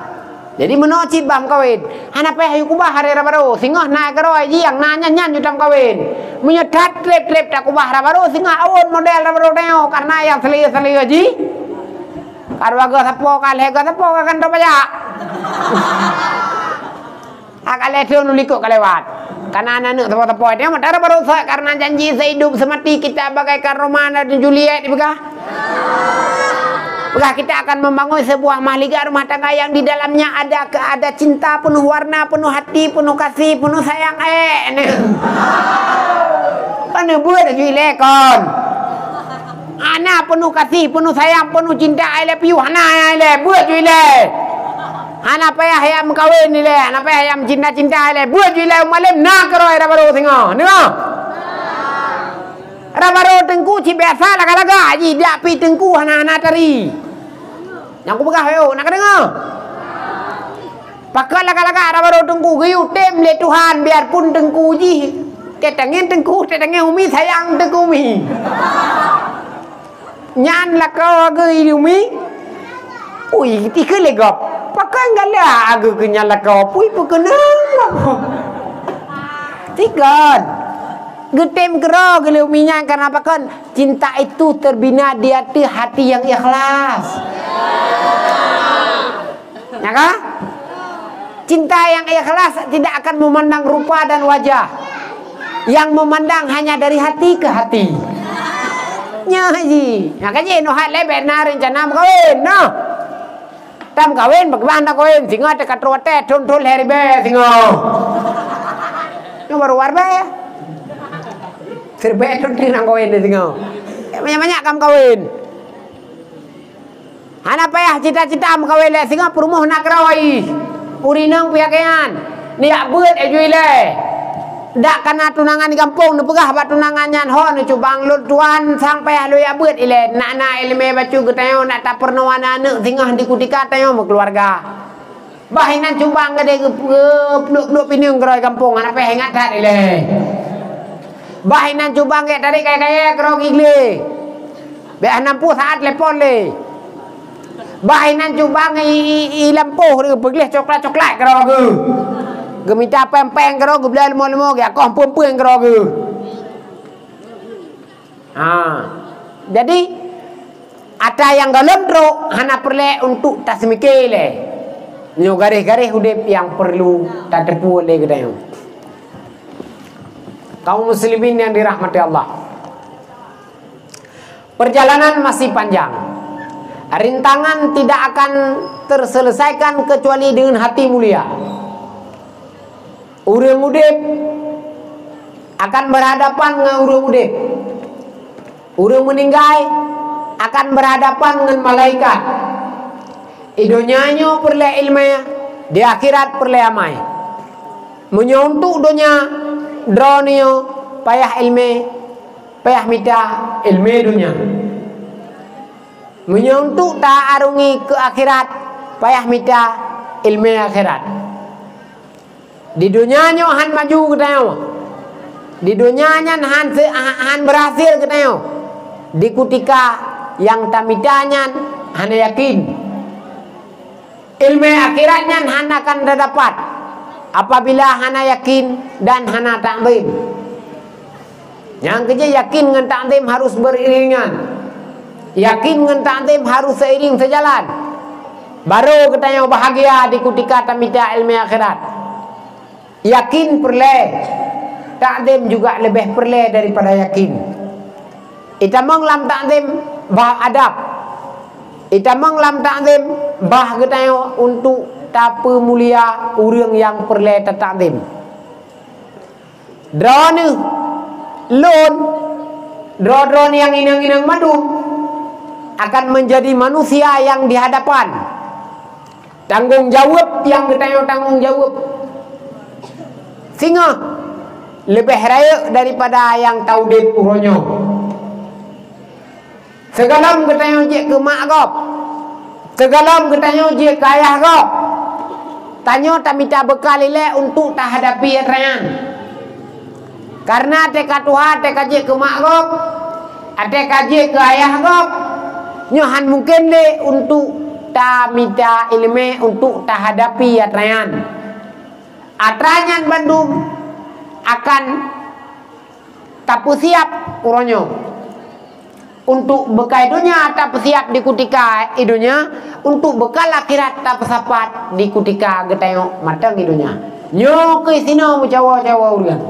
Jadi menocit bam kawin. Hana pe hayu kubah hari rabaro singoh na karo aji yang nanya nyan jutam kawin. Menyetat trip tak kubah rabaro singoh awon model rabaro neo karena yang seli aji. Karwaga sapo kale ga sapo kan to paya. Akale tu nuliko kalewat. Karena anak sapo dia mata rabaro karena janji sehidup semati kita bagaikan Romana dan Juliet dibegah. Maka kita akan membangun sebuah mahligai rumah tangga yang di dalamnya ada cinta, penuh warna, penuh hati, penuh kasih, penuh sayang. Kan buat ju lekon. Ana penuh kasih, penuh sayang, penuh cinta. I love you. Hana le buat ju le. Hana payah ayam kawin ni le. Hana payah ayam cinta-cinta le. Buat ju le malam nak kero era baru tengok. Tengok. Era baru tengku ci biasa laga-laga ji dia pi tengku hana tari. Yang aku pegah yo, nak dengar? Pakai laga-laga ada baru tengku giu tem le Tuhan biarpun tengku ji. Tetangin tengku, tetangin umi sayang tengku umi. Nyan la kau agi umi. Ui, tiga legap. Pakai enggak lah agi kenyan la kau. Ui, pekenang. Tiga. Getem kero gele uminya karena apa kan? Cinta itu terbina di hati yang ikhlas. Ya kan? Cinta yang ikhlas tidak akan memandang rupa dan wajah. Yang memandang hanya dari hati ke hati. Nya ji. Makanya no hat lebe na rencana kawin, no. Tam kawin bagaimana kawin? Singa dekat rote tontul heribe singa. Nó baru warba ya. Serbe tontul nang kawin singa. Banyak-banyak kam kawin. Hana payah cita-cita am kawin le singa perumuh nak rawai. Urinang piakean. Niak beut ejui le. Dak kana tunangan di kampung nu pegah bat tunangannya ho nu cubang lut tuan sang payah lu ya beut ile. Nak ilme bacu getayo nak tak pernah wana anak singa di kutika tayo keluarga. Bahinan cubang gede peluk-peluk pining keroi kampung hana payah ingat dat ile. Bahinan cubang ke tarik kaya-kaya keroi igle. Be 60 saat lepon le. Bahinan cubang i lampuh dia pergi coklat-coklat kero ke. Gemita pempeng kero ke belah lemo-lemo ke akoh puan-puan kero ke. Jadi ada yang galem tro hana perle untuk tak semikir le. Nyo garis-garis udip yang perlu tak tepu le kedayo. Kaum muslimin yang dirahmati Allah. Perjalanan masih panjang. Rintangan tidak akan terselesaikan kecuali dengan hati mulia. Urang udip akan berhadapan dengan urang udip. Urang meninggal akan berhadapan dengan malaikat. Idonyanyo perle ilmu, di akhirat perle amai. Menyontuk donya dronio payah ilmu, payah mita ilmu dunia. Menyontuk tak arungi ke akhirat payah mita ilmu akhirat. Di dunianya han maju ketayo. Di dunianya han berhasil ketayo. Di kutika yang tamitanya han yakin. Ilmu akhiratnya han akan dapat apabila hana yakin dan hana ta'zim. Yang kerja yakin dengan ta'zim harus beriringan. Yakin dengan ta'zim harus seiring sejalan. Baru katanya bahagia di kutika tamita ilmu akhirat. Yakin perle, ta'zim juga lebih perle daripada yakin. Itamang lam ta'zim bah adab. Itamang lam ta'zim bah katanya untuk tapa mulia urang yang perle ta'zim. Drone lon drone yang inang-inang madu akan menjadi manusia yang di hadapan. Tanggung jawab yang kita tanggung jawab. Singa lebih raya daripada yang tahu dep uronyo. Segalam kita je ke mak gop. Segalam kita je ke ayah gop. Tanyo tak minta bekal ile untuk tak hadapi rayan. Karena teka Tuhan teka je ke mak gop. Teka je ke ayah gop. Nyohan mungkin le untuk tak minta ilmu untuk tak hadapi atrayan. Atrayan Bandung akan tak siap uronyo untuk bekal dunia tak siap di kutika idunya, untuk bekal akhirat tak sapat di kutika getayo matang idunya. Nyo ke sino mucawa-cawa urian.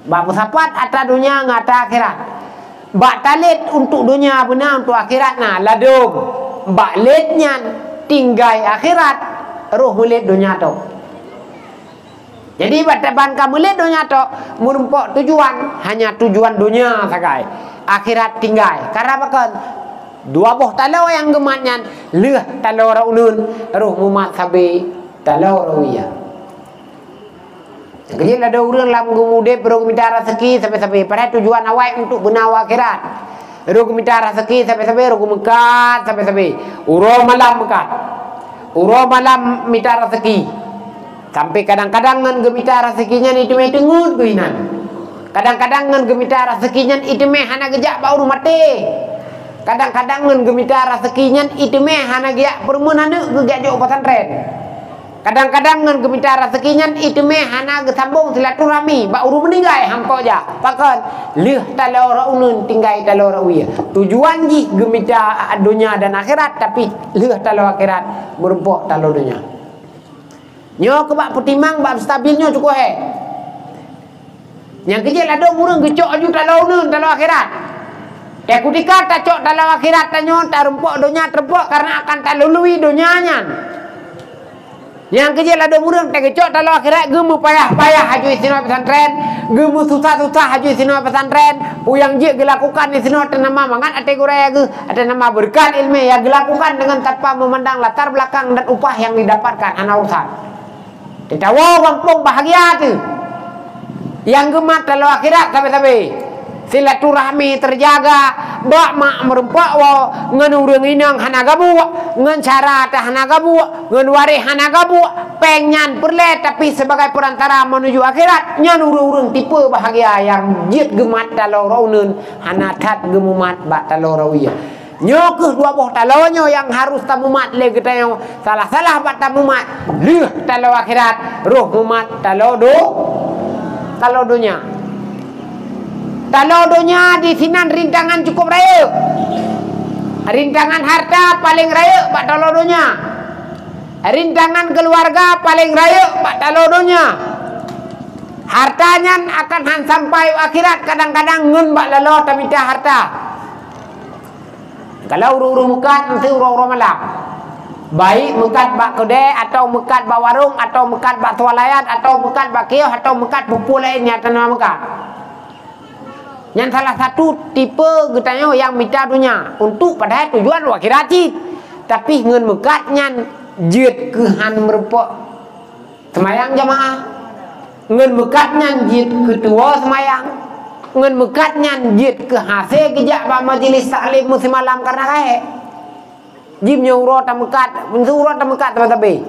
Bak sapat ata dunia ngata akhirat. Bak talit untuk dunia benar untuk akhirat na ladung baletnya tinggai akhirat roh mulit dunia tu. Jadi bataban kamu mulit dunia tu merumpok tujuan hanya tujuan dunia sakai. Akhirat tinggai. Karena apa kan? Dua boh talau yang gematnya leh talau raunun roh mumat sabi talau rawiyah. Kecil ada orang lam gumude perlu minta rezeki sampai-sampai pada tujuan awak untuk benawa akhirat. Roh minta rezeki sampai-sampai roh mekat sampai-sampai. Uro malam mekat. Uro malam minta rezeki. Sampai kadang-kadang ngan gemita rezekinya itu meh tengut kuinan. Kadang-kadang ngan gemita rezekinya itu meh hana gejak baru mati. Kadang-kadang ngan gemita rezekinya itu meh hana gejak permunan gejak jauh pesantren. Kadang-kadang ngan gemita rezekinya itu meh hana gesambung silaturahmi baru meninggal hampa aja. Pakan leh talau raunun tinggai talau rawiyah. Tujuan ji gemita dunia dan akhirat tapi leh talau akhirat berumpuk talau dunia. Nyo ke bak pertimang bak stabilnya cukup he. Yang kecil ada murang gecok aju talau nun talau akhirat. Ya kutika tak cok talau akhirat tanyo tak rempok dunia terpok karena akan tak lului dunianya. Yang kecil ada murang tak gecok talau akhirat gemu payah-payah haju isino pesantren, gemu susah-susah haju isino pesantren. Uyang je dilakukan isino nama mangan ate goraya ge ada nama berkat ilmu yang dilakukan dengan tanpa memandang latar belakang dan upah yang didapatkan anak urusan. Ditawa kampung bahagia tu. Yang gemat talau akhirat sampai-sampai silaturahmi terjaga, bak mak merempak wa ngan urang inang hana gabu, ngan cara tah hana gabu, ngan wari hana gabu, pengen perle tapi sebagai perantara menuju akhirat, nyan urang tipe bahagia yang jit gemat talau raunun hana tat gemumat bak talau rawiyah. Nyo ke dua boh talaunya yang harus tamumat le kita yang salah-salah bat tamumat leh talau akhirat roh mumat talau dunia. Talau dunia di sinan rintangan cukup raya. Rintangan harta paling raya bat talau dunia. Rintangan keluarga paling raya bat talau dunia. Hartanya akan sampai akhirat kadang-kadang ngun bak lalu tamita harta. Kalau urung mekat nanti urung malam. Baik mekat bak kedai atau mekat bak warung atau mekat bak swalayan atau mekat bak kios atau mekat pupul lainnya tanah mekat. Yang salah satu tipe getanya yang minta dunia untuk pada tujuan akhirati. Tapi ngen mekatnya jit kehan merepok semayang jamaah. Ngen mekatnya jit ketua semayang. Ngan mekatnya jit ke hasil kejak ba majlis taklim musim malam karena kae jimnya urut tak mekat urut tak mekat tapi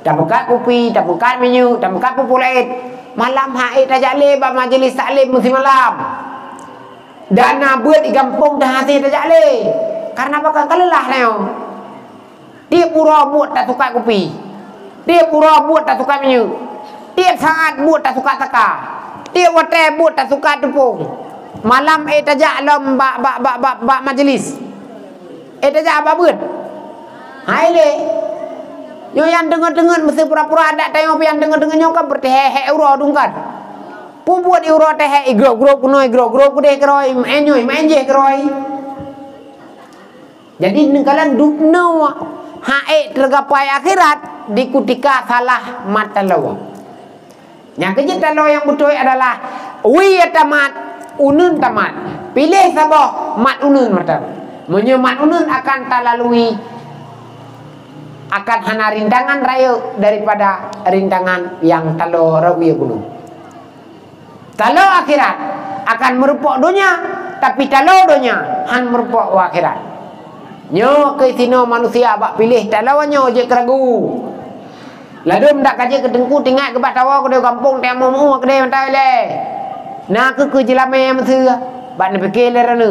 tak mekat kopi tak mekat minyak tak mekat pupulait malam haid tak jale ba majlis taklim musim malam dana buat di kampung dah hasil tak jale karena apa kan kalelah neo tiap urut buat tak suka kopi tiap urut buat tak suka minyak tiap saat buat tak suka taka dia wate but tak suka tepung. Malam tajak lom bak majlis. Tajak apa but? Hai le. Yo yang dengar-dengar mesti pura-pura ada tengok yang dengar-dengar nyoka bertehe euro dungkan. Pumbuat euro tehe igro-gro kuno igro-gro kude keroi enyoy menje keroi. Jadi nengkalan dukno hae tergapai akhirat di kutika salah mata lawa. Yang kejut talau yang betul adalah wi tamat unun tamat. Pilih sabah mat unun macam. Menye mat unun akan talalui akan hana rintangan raya daripada rintangan yang talau rawiyah gunung. Talau akhirat akan merupuk dunia tapi talau dunia han merupuk akhirat. Nyo ke sino manusia bak pilih talau nyo je keragu. Lalu ndak kaji kedengku tinggal ke batawa ke kampung temu mu ke dia mentai le. Nak ke jelame mesir. Bak ne fikir le rene.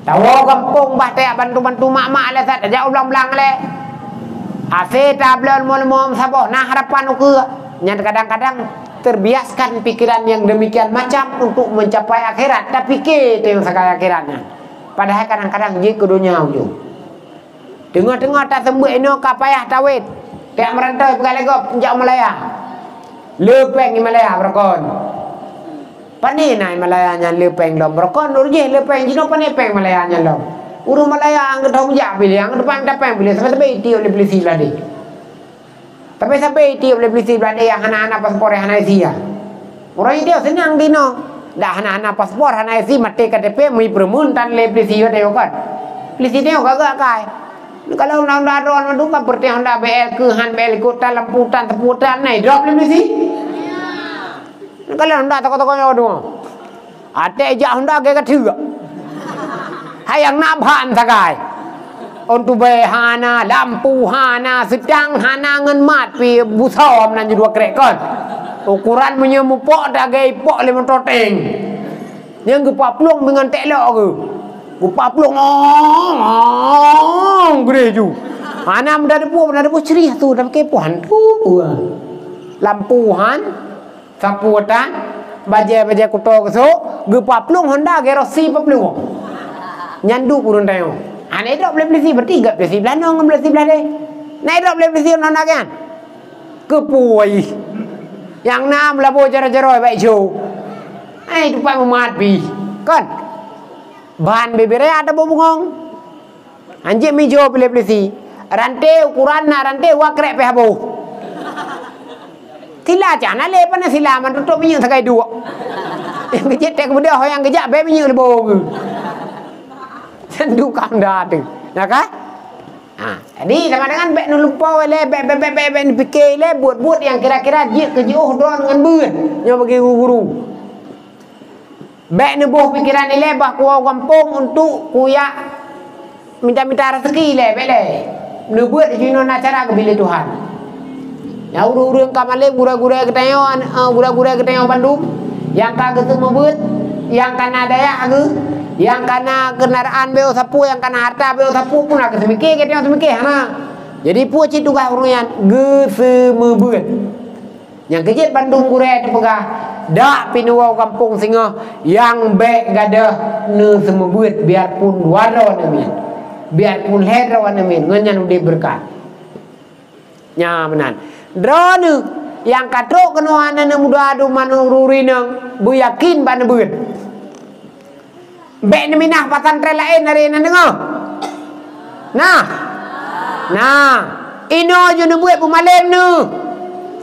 Tawa kampung bah tak bantu-bantu mak-mak le sat aja ulang-ulang le. Ase tablon mol-mol sabah nah harapan ke. Yang kadang-kadang terbiaskan pikiran yang demikian macam untuk mencapai akhirat tapi ke itu yang sekali akhiratnya. Padahal kadang-kadang je ke dunia ujung. Dengar-dengar tak sembuh ino kapayah tawid. Tak merantau pergi legop sejak Malaya. Lepeng Malaya berkon. Pani nai Malaya nya lepeng dom berkon urje lepeng jino pani peng Malaya nya dom. Urung Malaya ang tahu jak pilih, ang depan pilih. Sampai tiup oleh polisi lah deh. Tapi sampai tiup oleh polisi lah deh yang anak-anak paspor yang anak Asia. Orang itu senang dino. Dah anak-anak paspor anak Asia mati KTP mui permuntan oleh polisi ada kan. Polisi dia kagak kai. Kalau undang-undang ron madu kan seperti Honda BL ke Han BL kota lamputan teputan naik drop oleh polisi. Kalau Honda toko-tokonya doang. Ada ejak Honda ke ketiga. Hayang nak bahan sakai. Untuk behana, lampu hana, sedang hana ngan mat pi busom nan dua krekon. Ukuran punya mupok dah gay pok lima toteng. Yang gepa plong dengan telok ke. Gepa plong gereju. Hana mendadak pu cerih tu dah kepuan tu. Lampuhan, saputan, baja kuto kesok, gepa plong Honda gerosi peplong. Nyandu kurun tayo. Ane drop boleh beli bertiga beli sebelah nong beli sebelah deh. Naik drop boleh beli nong kan? Kepuai. Yang nam labo jara-jara baik jauh. Itu pak memat pi. Kan? Bahan bebere ada bobongong. Anjing mijo boleh beli. Rantai ukuran na rantai wakrek pe habo. Sila cana lepan na sila man tutup minyak sakai dua. Yang kecil tak kemudian yang kejap be minyak lebo. Sendu kanda tu, nak kan? Jadi sama dengan bek lupa oleh bek fikir le buat yang kira-kira dia kejauh doang dengan bun, yang bagi guru. Bek nubuh pikiran le bah kuau kampung untuk kuya minta rezeki le bek le. Nubuat di sini acara kebili Tuhan. Ya urang kamale gura-gura ketengok Bandung, yang kagak tu mabut, yang kana daya aku. Yang kana kendaraan beo sapu, yang kana harta beo sapu pun nak semikir kita semikir hana. Jadi puak citu gak uruyan gesemebut. Yang kejit Bandung gure tepegah dak pinuau kampung singa yang bek gadah ne semebut biarpun waro namin. Biarpun hera namin nganyan udah berkat. Nya menan. Drone yang katrok kenoana ne muda adu manururi nang bu yakin ban beut. Bek ni minah pasantren lain hari ni dengar. Nah. Ino je ni buat pemalem ni.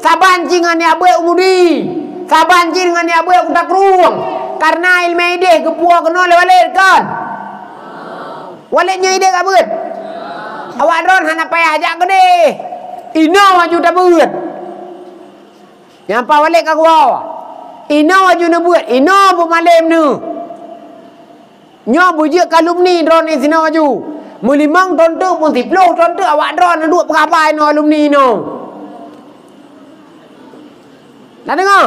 Saban dengan ni abuak umudi. Saban dengan ni abuak utak ruang. Karena ilmu ide kepua kena lewat kan. Waletnya ide tak buat. Awak ron hana payah ajak gede. Ino maju tak buat. Yang apa walet kau bawa? Ino maju ni buat. Ino pemalem ni. Nyo bujik alumni drone ni sini maju. Mulimang tontu pun 10 tontu awak drone duk perapai no alumni no. Nak dengar?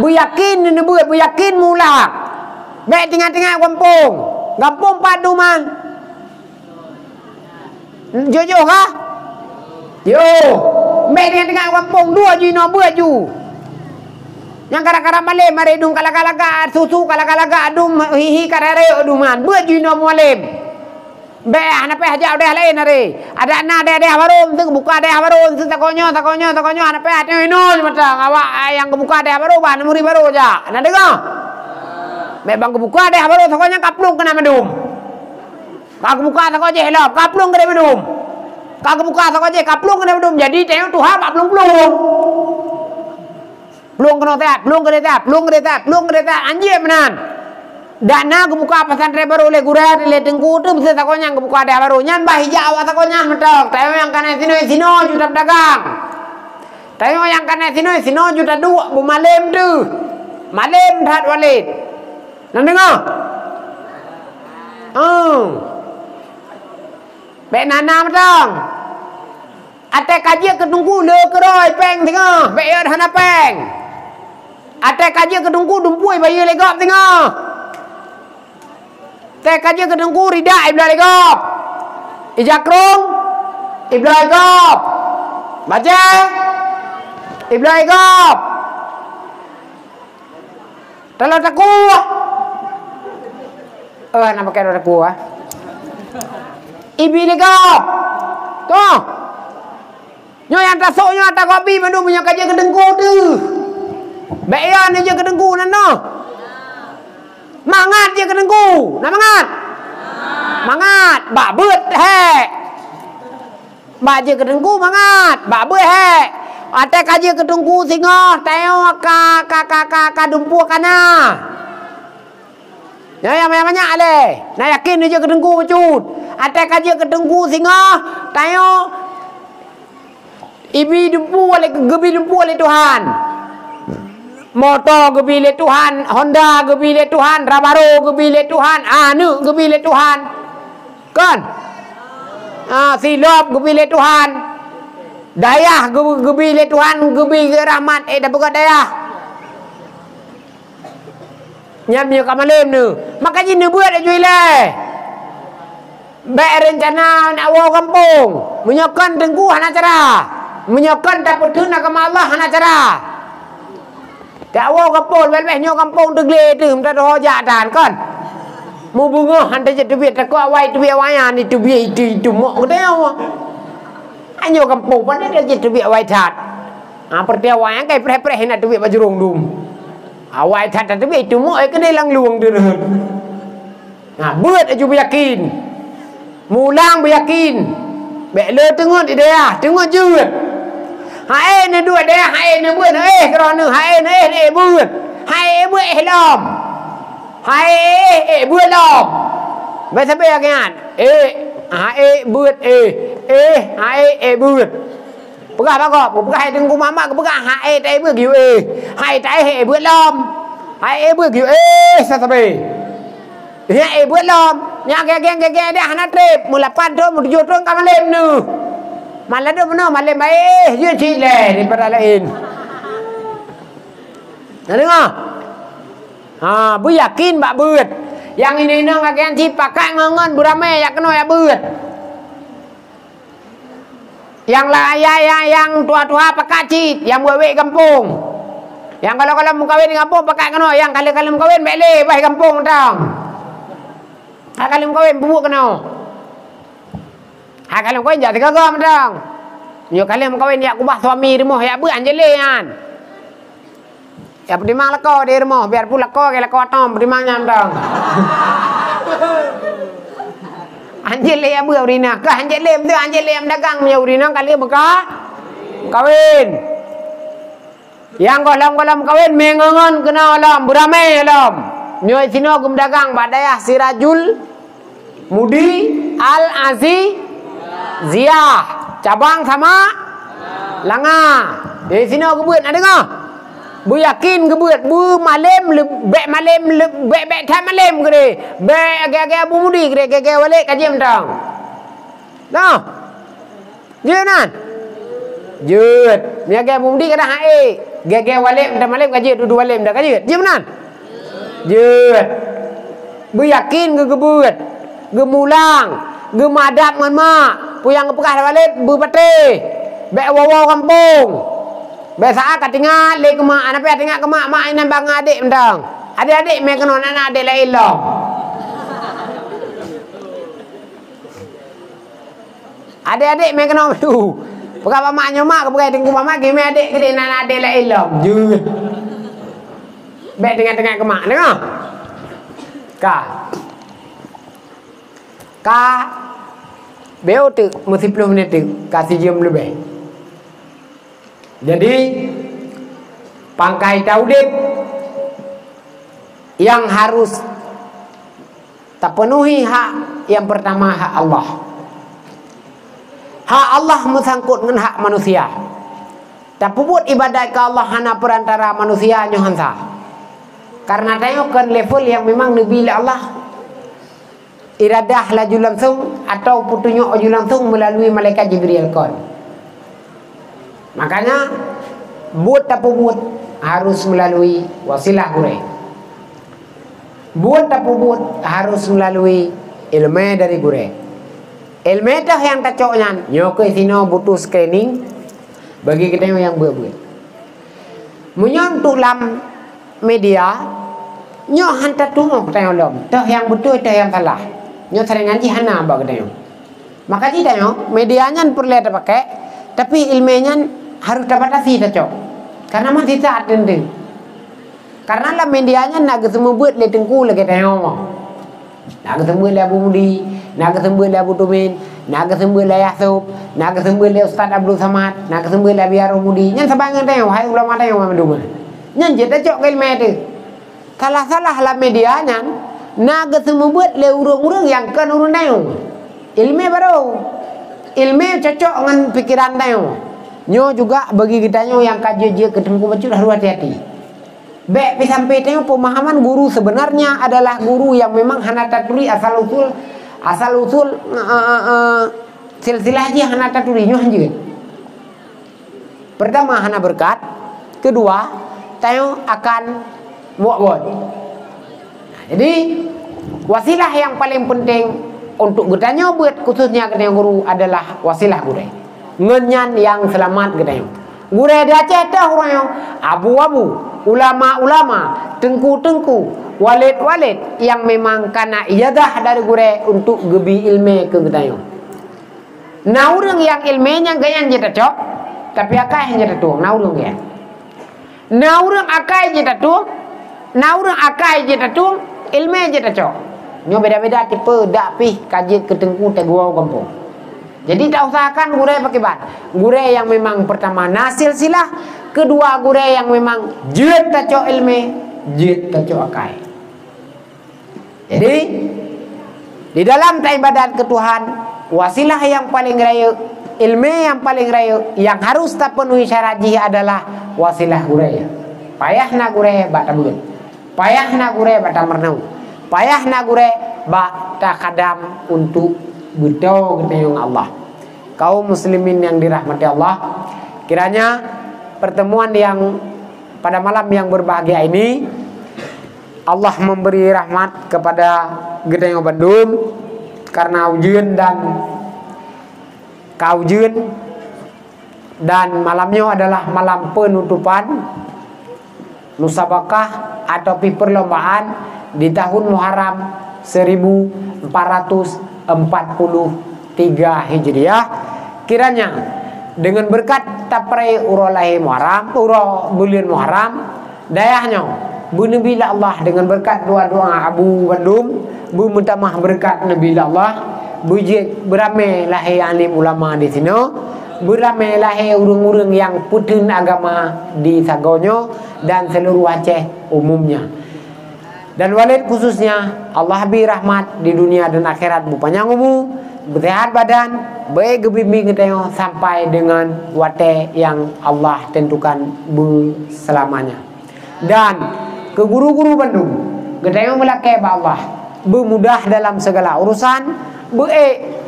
Bu yakin ni buat, bu yakin mula. Baik tengah-tengah kampung. Kampung padu man. Jojo ha? Yo. Baik tengah-tengah kampung dua ju no buat ju. Yang kadang-kadang malam mari dung kalak-kalak susu kalak-kalak adum hihi karare aduman buat jino malam. Be anak pe haja udah lain hari. Ada anak ada baru tu buka ada baru tu takonyo anak pe ada ino macam awak yang kebuka ada baru ban muri baru aja. Nak dengar? Be bang kebuka ada baru takonyo kaplung kena medum. Kau buka takonyo helop kaplung kena medum. Kau buka takonyo kaplung kena medum. Jadi tengok Tuhan kaplung-plung. Belum kena tap, anjir menan. Dana kebuka pesantren baru oleh gura oleh tengku tu bisa takonya kebuka ada baru. Nyan bah hijau takonya mentok. Tayo yang kana sino juta dagang. Tayo yang kana sino juta dua bu malam tu. Malam dah walid. Nak dengar? Bek nana metong. Ate kaji ketungku le keroi peng tengah. Bek yo hana peng. Ate kaji ketungku dumpui bayi legap tengah. Te kaji ketungku rida ibla legap. Ijakrung ibla legap. Baca ibla legap. Telo taku. Nak pakai taku ah. Ibi legap. Tuh. Nyo yang tak sok nyo tak kopi mandu punya kaji kedengku tu. Bayan je kedengku nan no. Mangat je kedengku. Nak mangat? mangat ba beut he ba je kedengku mangat ba beut he ate kaje kedengku singo teo ka dumpu kana ya yang banyak le na yakin je kedengku becut ate kaje kedengku singo teo ibi dumpu oleh gebi dumpu oleh Tuhan motor gebi oleh Tuhan Honda gebi oleh Tuhan Rabaro gebi oleh Tuhan anu gebi oleh Tuhan kan silop gebi oleh Tuhan dayah gebi oleh Tuhan gebi ke rahmat dah buka dayah nyamnya kamalem nu makanya nu buat aja ile baik rencana nak bawa kampung menyokan tengku hana cara menyokan dapat tuna ke Allah hana cara tak bawa kampung bel-bel nyo kampung tegle tu minta doa jatan kan mu bunga hanta je duit tak awai duit awayan itu duit itu mok kedau anyo kampung pan dia je duit awai tat perti awai kai preh-preh nak duit bajurung dum awai tat duit itu mok ke lang luang dia buat aju yakin mulang beryakin bek le tengok dia tengok jeut hai ne dua dia hai ne buat kerana hai ne buat hai buat lom hai buat lom ba sampai kan hai buat hai buat pegah bakok pegah hai tengku mama pegah hai tai buat giu hai tai hai buat lom hai buat giu sampai ya buat lom nya geng dia hana trip mula 8 tahun 7 tahun kamalem nu malah dah benar malem baik je cile daripada lain nak dengar bu yakin bak beut yang ini ngageng ci pakai ngongon burame yak kena ya beut yang yang tua-tua pakai cit yang wewe kampung yang kalau mau kawin di kampung pakai kena yang kali mau kawin bele baik kampung dong kalau kawin bubuk kena kalau kawin jadi gagam dong yo kalau kawin ya kubah suami rumah ya bu anjelian ya pedimang leko di rumah biar pula leko ke leko atom pedimangnya dong anjeli ya bu urina ke anjeli tu anjeli dagang ya urina kali buka kawin yang kolam kawin mengongon kena alam burame alam nyoy sino gum dagang badaya Sirajul Mudi Al Aziz Ziyah cabang sama langa di sini aku buat ada ngah bu yakin ke buat bu malem bek malem bek time malem gede bek agak-agak bu Mudi gede agak balik kaji mentang nah jenan jut ni agak bu Mudi kada hae agak balik mentang malem kaji dua malem dah kaji jenan jut bu yakin ke buat gemulang gemadap ngan mak puyang kepekah balik bupati bek wawa kampung bek saat katingat le ke mak anak pe tinggal ke mak mak inan bang adik mentang adik-adik me kena anak adik lain lo adik-adik me kena tu pekah mak nyomak ke tinggu mak ke me adik ke anak adik lain lo jut bek tengah-tengah ke mak dengar ka beo tu mesti 10 minit tu kasih jam lebih jadi pangkai tauhid yang harus terpenuhi hak yang pertama hak Allah menyangkut dengan hak manusia tapi buat ibadat ke Allah hanya perantara manusia nyohansa karena tengokkan level yang memang Nabi Allah iradah laju langsung atau petunjuk laju langsung melalui malaikat Jibril kon. Makanya buat apa buat harus melalui wasilah gure. Buat apa buat harus melalui ilmu dari gure. Ilmu dah yang kacoknya. Nyoke sino butuh screening bagi kita yang buat. Menyentuh dalam media nyo hantar tunggu kita lom. Dah yang betul dah yang salah. Nyo serengan ji hana ba kedayo maka ji dayo medianya perlu ada pakai tapi ilmunya harus dapat asi cocok karena masih saat dendeng karena lah medianya nak semua buat le tengku lagi dayo nak semua le Abu Mudi nak kesembel Abu Tumin, nak kesembel Yasub, nak kesembel Ustaz Abdul Samad, nak kesembel Biar Mudi. Nyan sabangan tengok hai ulama tengok manduma. Nyan je tak cok ilmu tu. Salah-salah lah media nyan nak kesembel le urang-urang yang kan urang tengok. Ilmu baru. Ilmu cocok dengan pikiran tengok. Nyo juga bagi kita nyo yang kaji je ketemu baca harus hati-hati. Baik sampai tengok pemahaman guru sebenarnya adalah guru yang memang hana taturi asal usul silsilah je hana taturi nyo hanjut. Pertama hana berkat, kedua tengok akan buat. Jadi wasilah yang paling penting untuk kita nyobot khususnya kita guru adalah wasilah guru. Ngenyan yang selamat kita. Guru dia cedah orang yang abu-abu, ulama-ulama, tengku-tengku, walid-walid yang memang karena iyadah dari guru untuk gebi ilmu ke kita. Nah orang yang ilmunya gaya je cocok, tapi akai je tuang. Nah orang ya. Nah orang akai je tuang, nah orang akai je tuang, ilmu je cocok. Nyo beda-beda tipe dak pih kaji ketengku teguau kampung. Jadi tak usahakan gure pakai ban. Gure yang memang pertama nasil silah, kedua gure yang memang jut taco ilmu, jut taco akai. Jadi di dalam ibadat ke Tuhan, wasilah yang paling raya, ilmu yang paling raya, yang harus tak penuhi syarat jih adalah wasilah gure. Payah na gure bak tabun, payah na gure bak tamernau, payah na gure bak takadam untuk berdoa kepada Allah. Kaum muslimin yang dirahmati Allah, kiranya pertemuan yang pada malam yang berbahagia ini Allah memberi rahmat kepada Gedeng Bandung karena ujian dan kaujian, dan malamnya adalah malam penutupan musabakah atau perlombaan di tahun Muharram 1443 Hijriah. Kiranya dengan berkat taprai urolahi Muharram, bulan Muharram, dayahnya Nabi Allah dengan berkat doa-doa Abu Bandung, bu mintamah berkat Nabi Allah, bujik beramai lahi alim ulama di sini, beramai lahi urang-urang yang putun agama di Sagonyo dan seluruh Aceh umumnya. Dan walid khususnya Allah beri rahmat di dunia dan akhirat bu panjang umur, bersehat badan, baik bimbing kita sampai dengan wate yang Allah tentukan selamanya. Dan ke guru-guru Bandung, kita melakai Allah bermudah dalam segala urusan,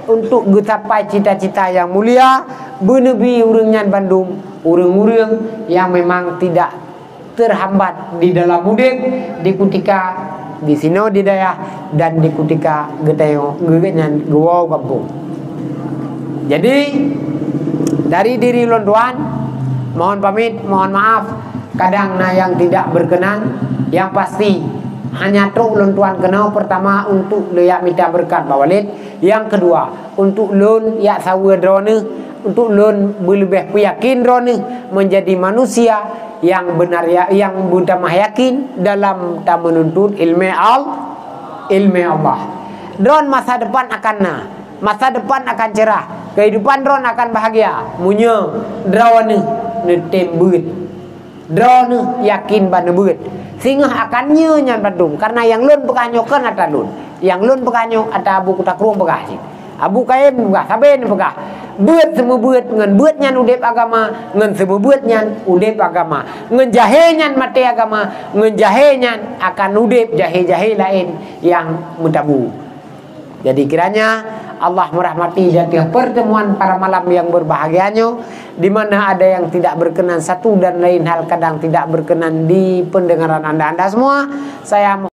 untuk mencapai cita-cita yang mulia, bernebi urangnya Bandung, urang-urang yang memang tidak terhambat di dalam mudik, di ketika di sini di daya dan di ketika geteo gegenyan gua kampung. Jadi dari diri londuan mohon pamit, mohon maaf kadang yang tidak berkenan, yang pasti hanya truk londuan kenal pertama untuk leyak minta berkat bawalid, yang kedua untuk lon ya sawa drone, untuk lon berlebih yakin drone menjadi manusia yang benar ya, yang mudah yakin dalam tak menuntut ilmu Allah. Drone masa depan akan masa depan akan cerah, kehidupan drone akan bahagia. Munye drone netembut, drone yakin banebut, sehingga akan nyan Bandung karena yang lun pekanyokan ata lun, yang lun pekanyo ata Abu Kutakrum pegah sih. Abu Kaim pegah, saben pegah. Buat semua buat ngan buat nyan udep agama, ngan semua buat nyan udep agama, ngan jahe nyan mati agama, ngan jahe nyan akan udep jahe-jahe lain yang mentabu. Jadi kiranya Allah merahmati jatuh pertemuan para malam yang berbahagianya, di mana ada yang tidak berkenan satu dan lain hal kadang tidak berkenan di pendengaran anda semua. Saya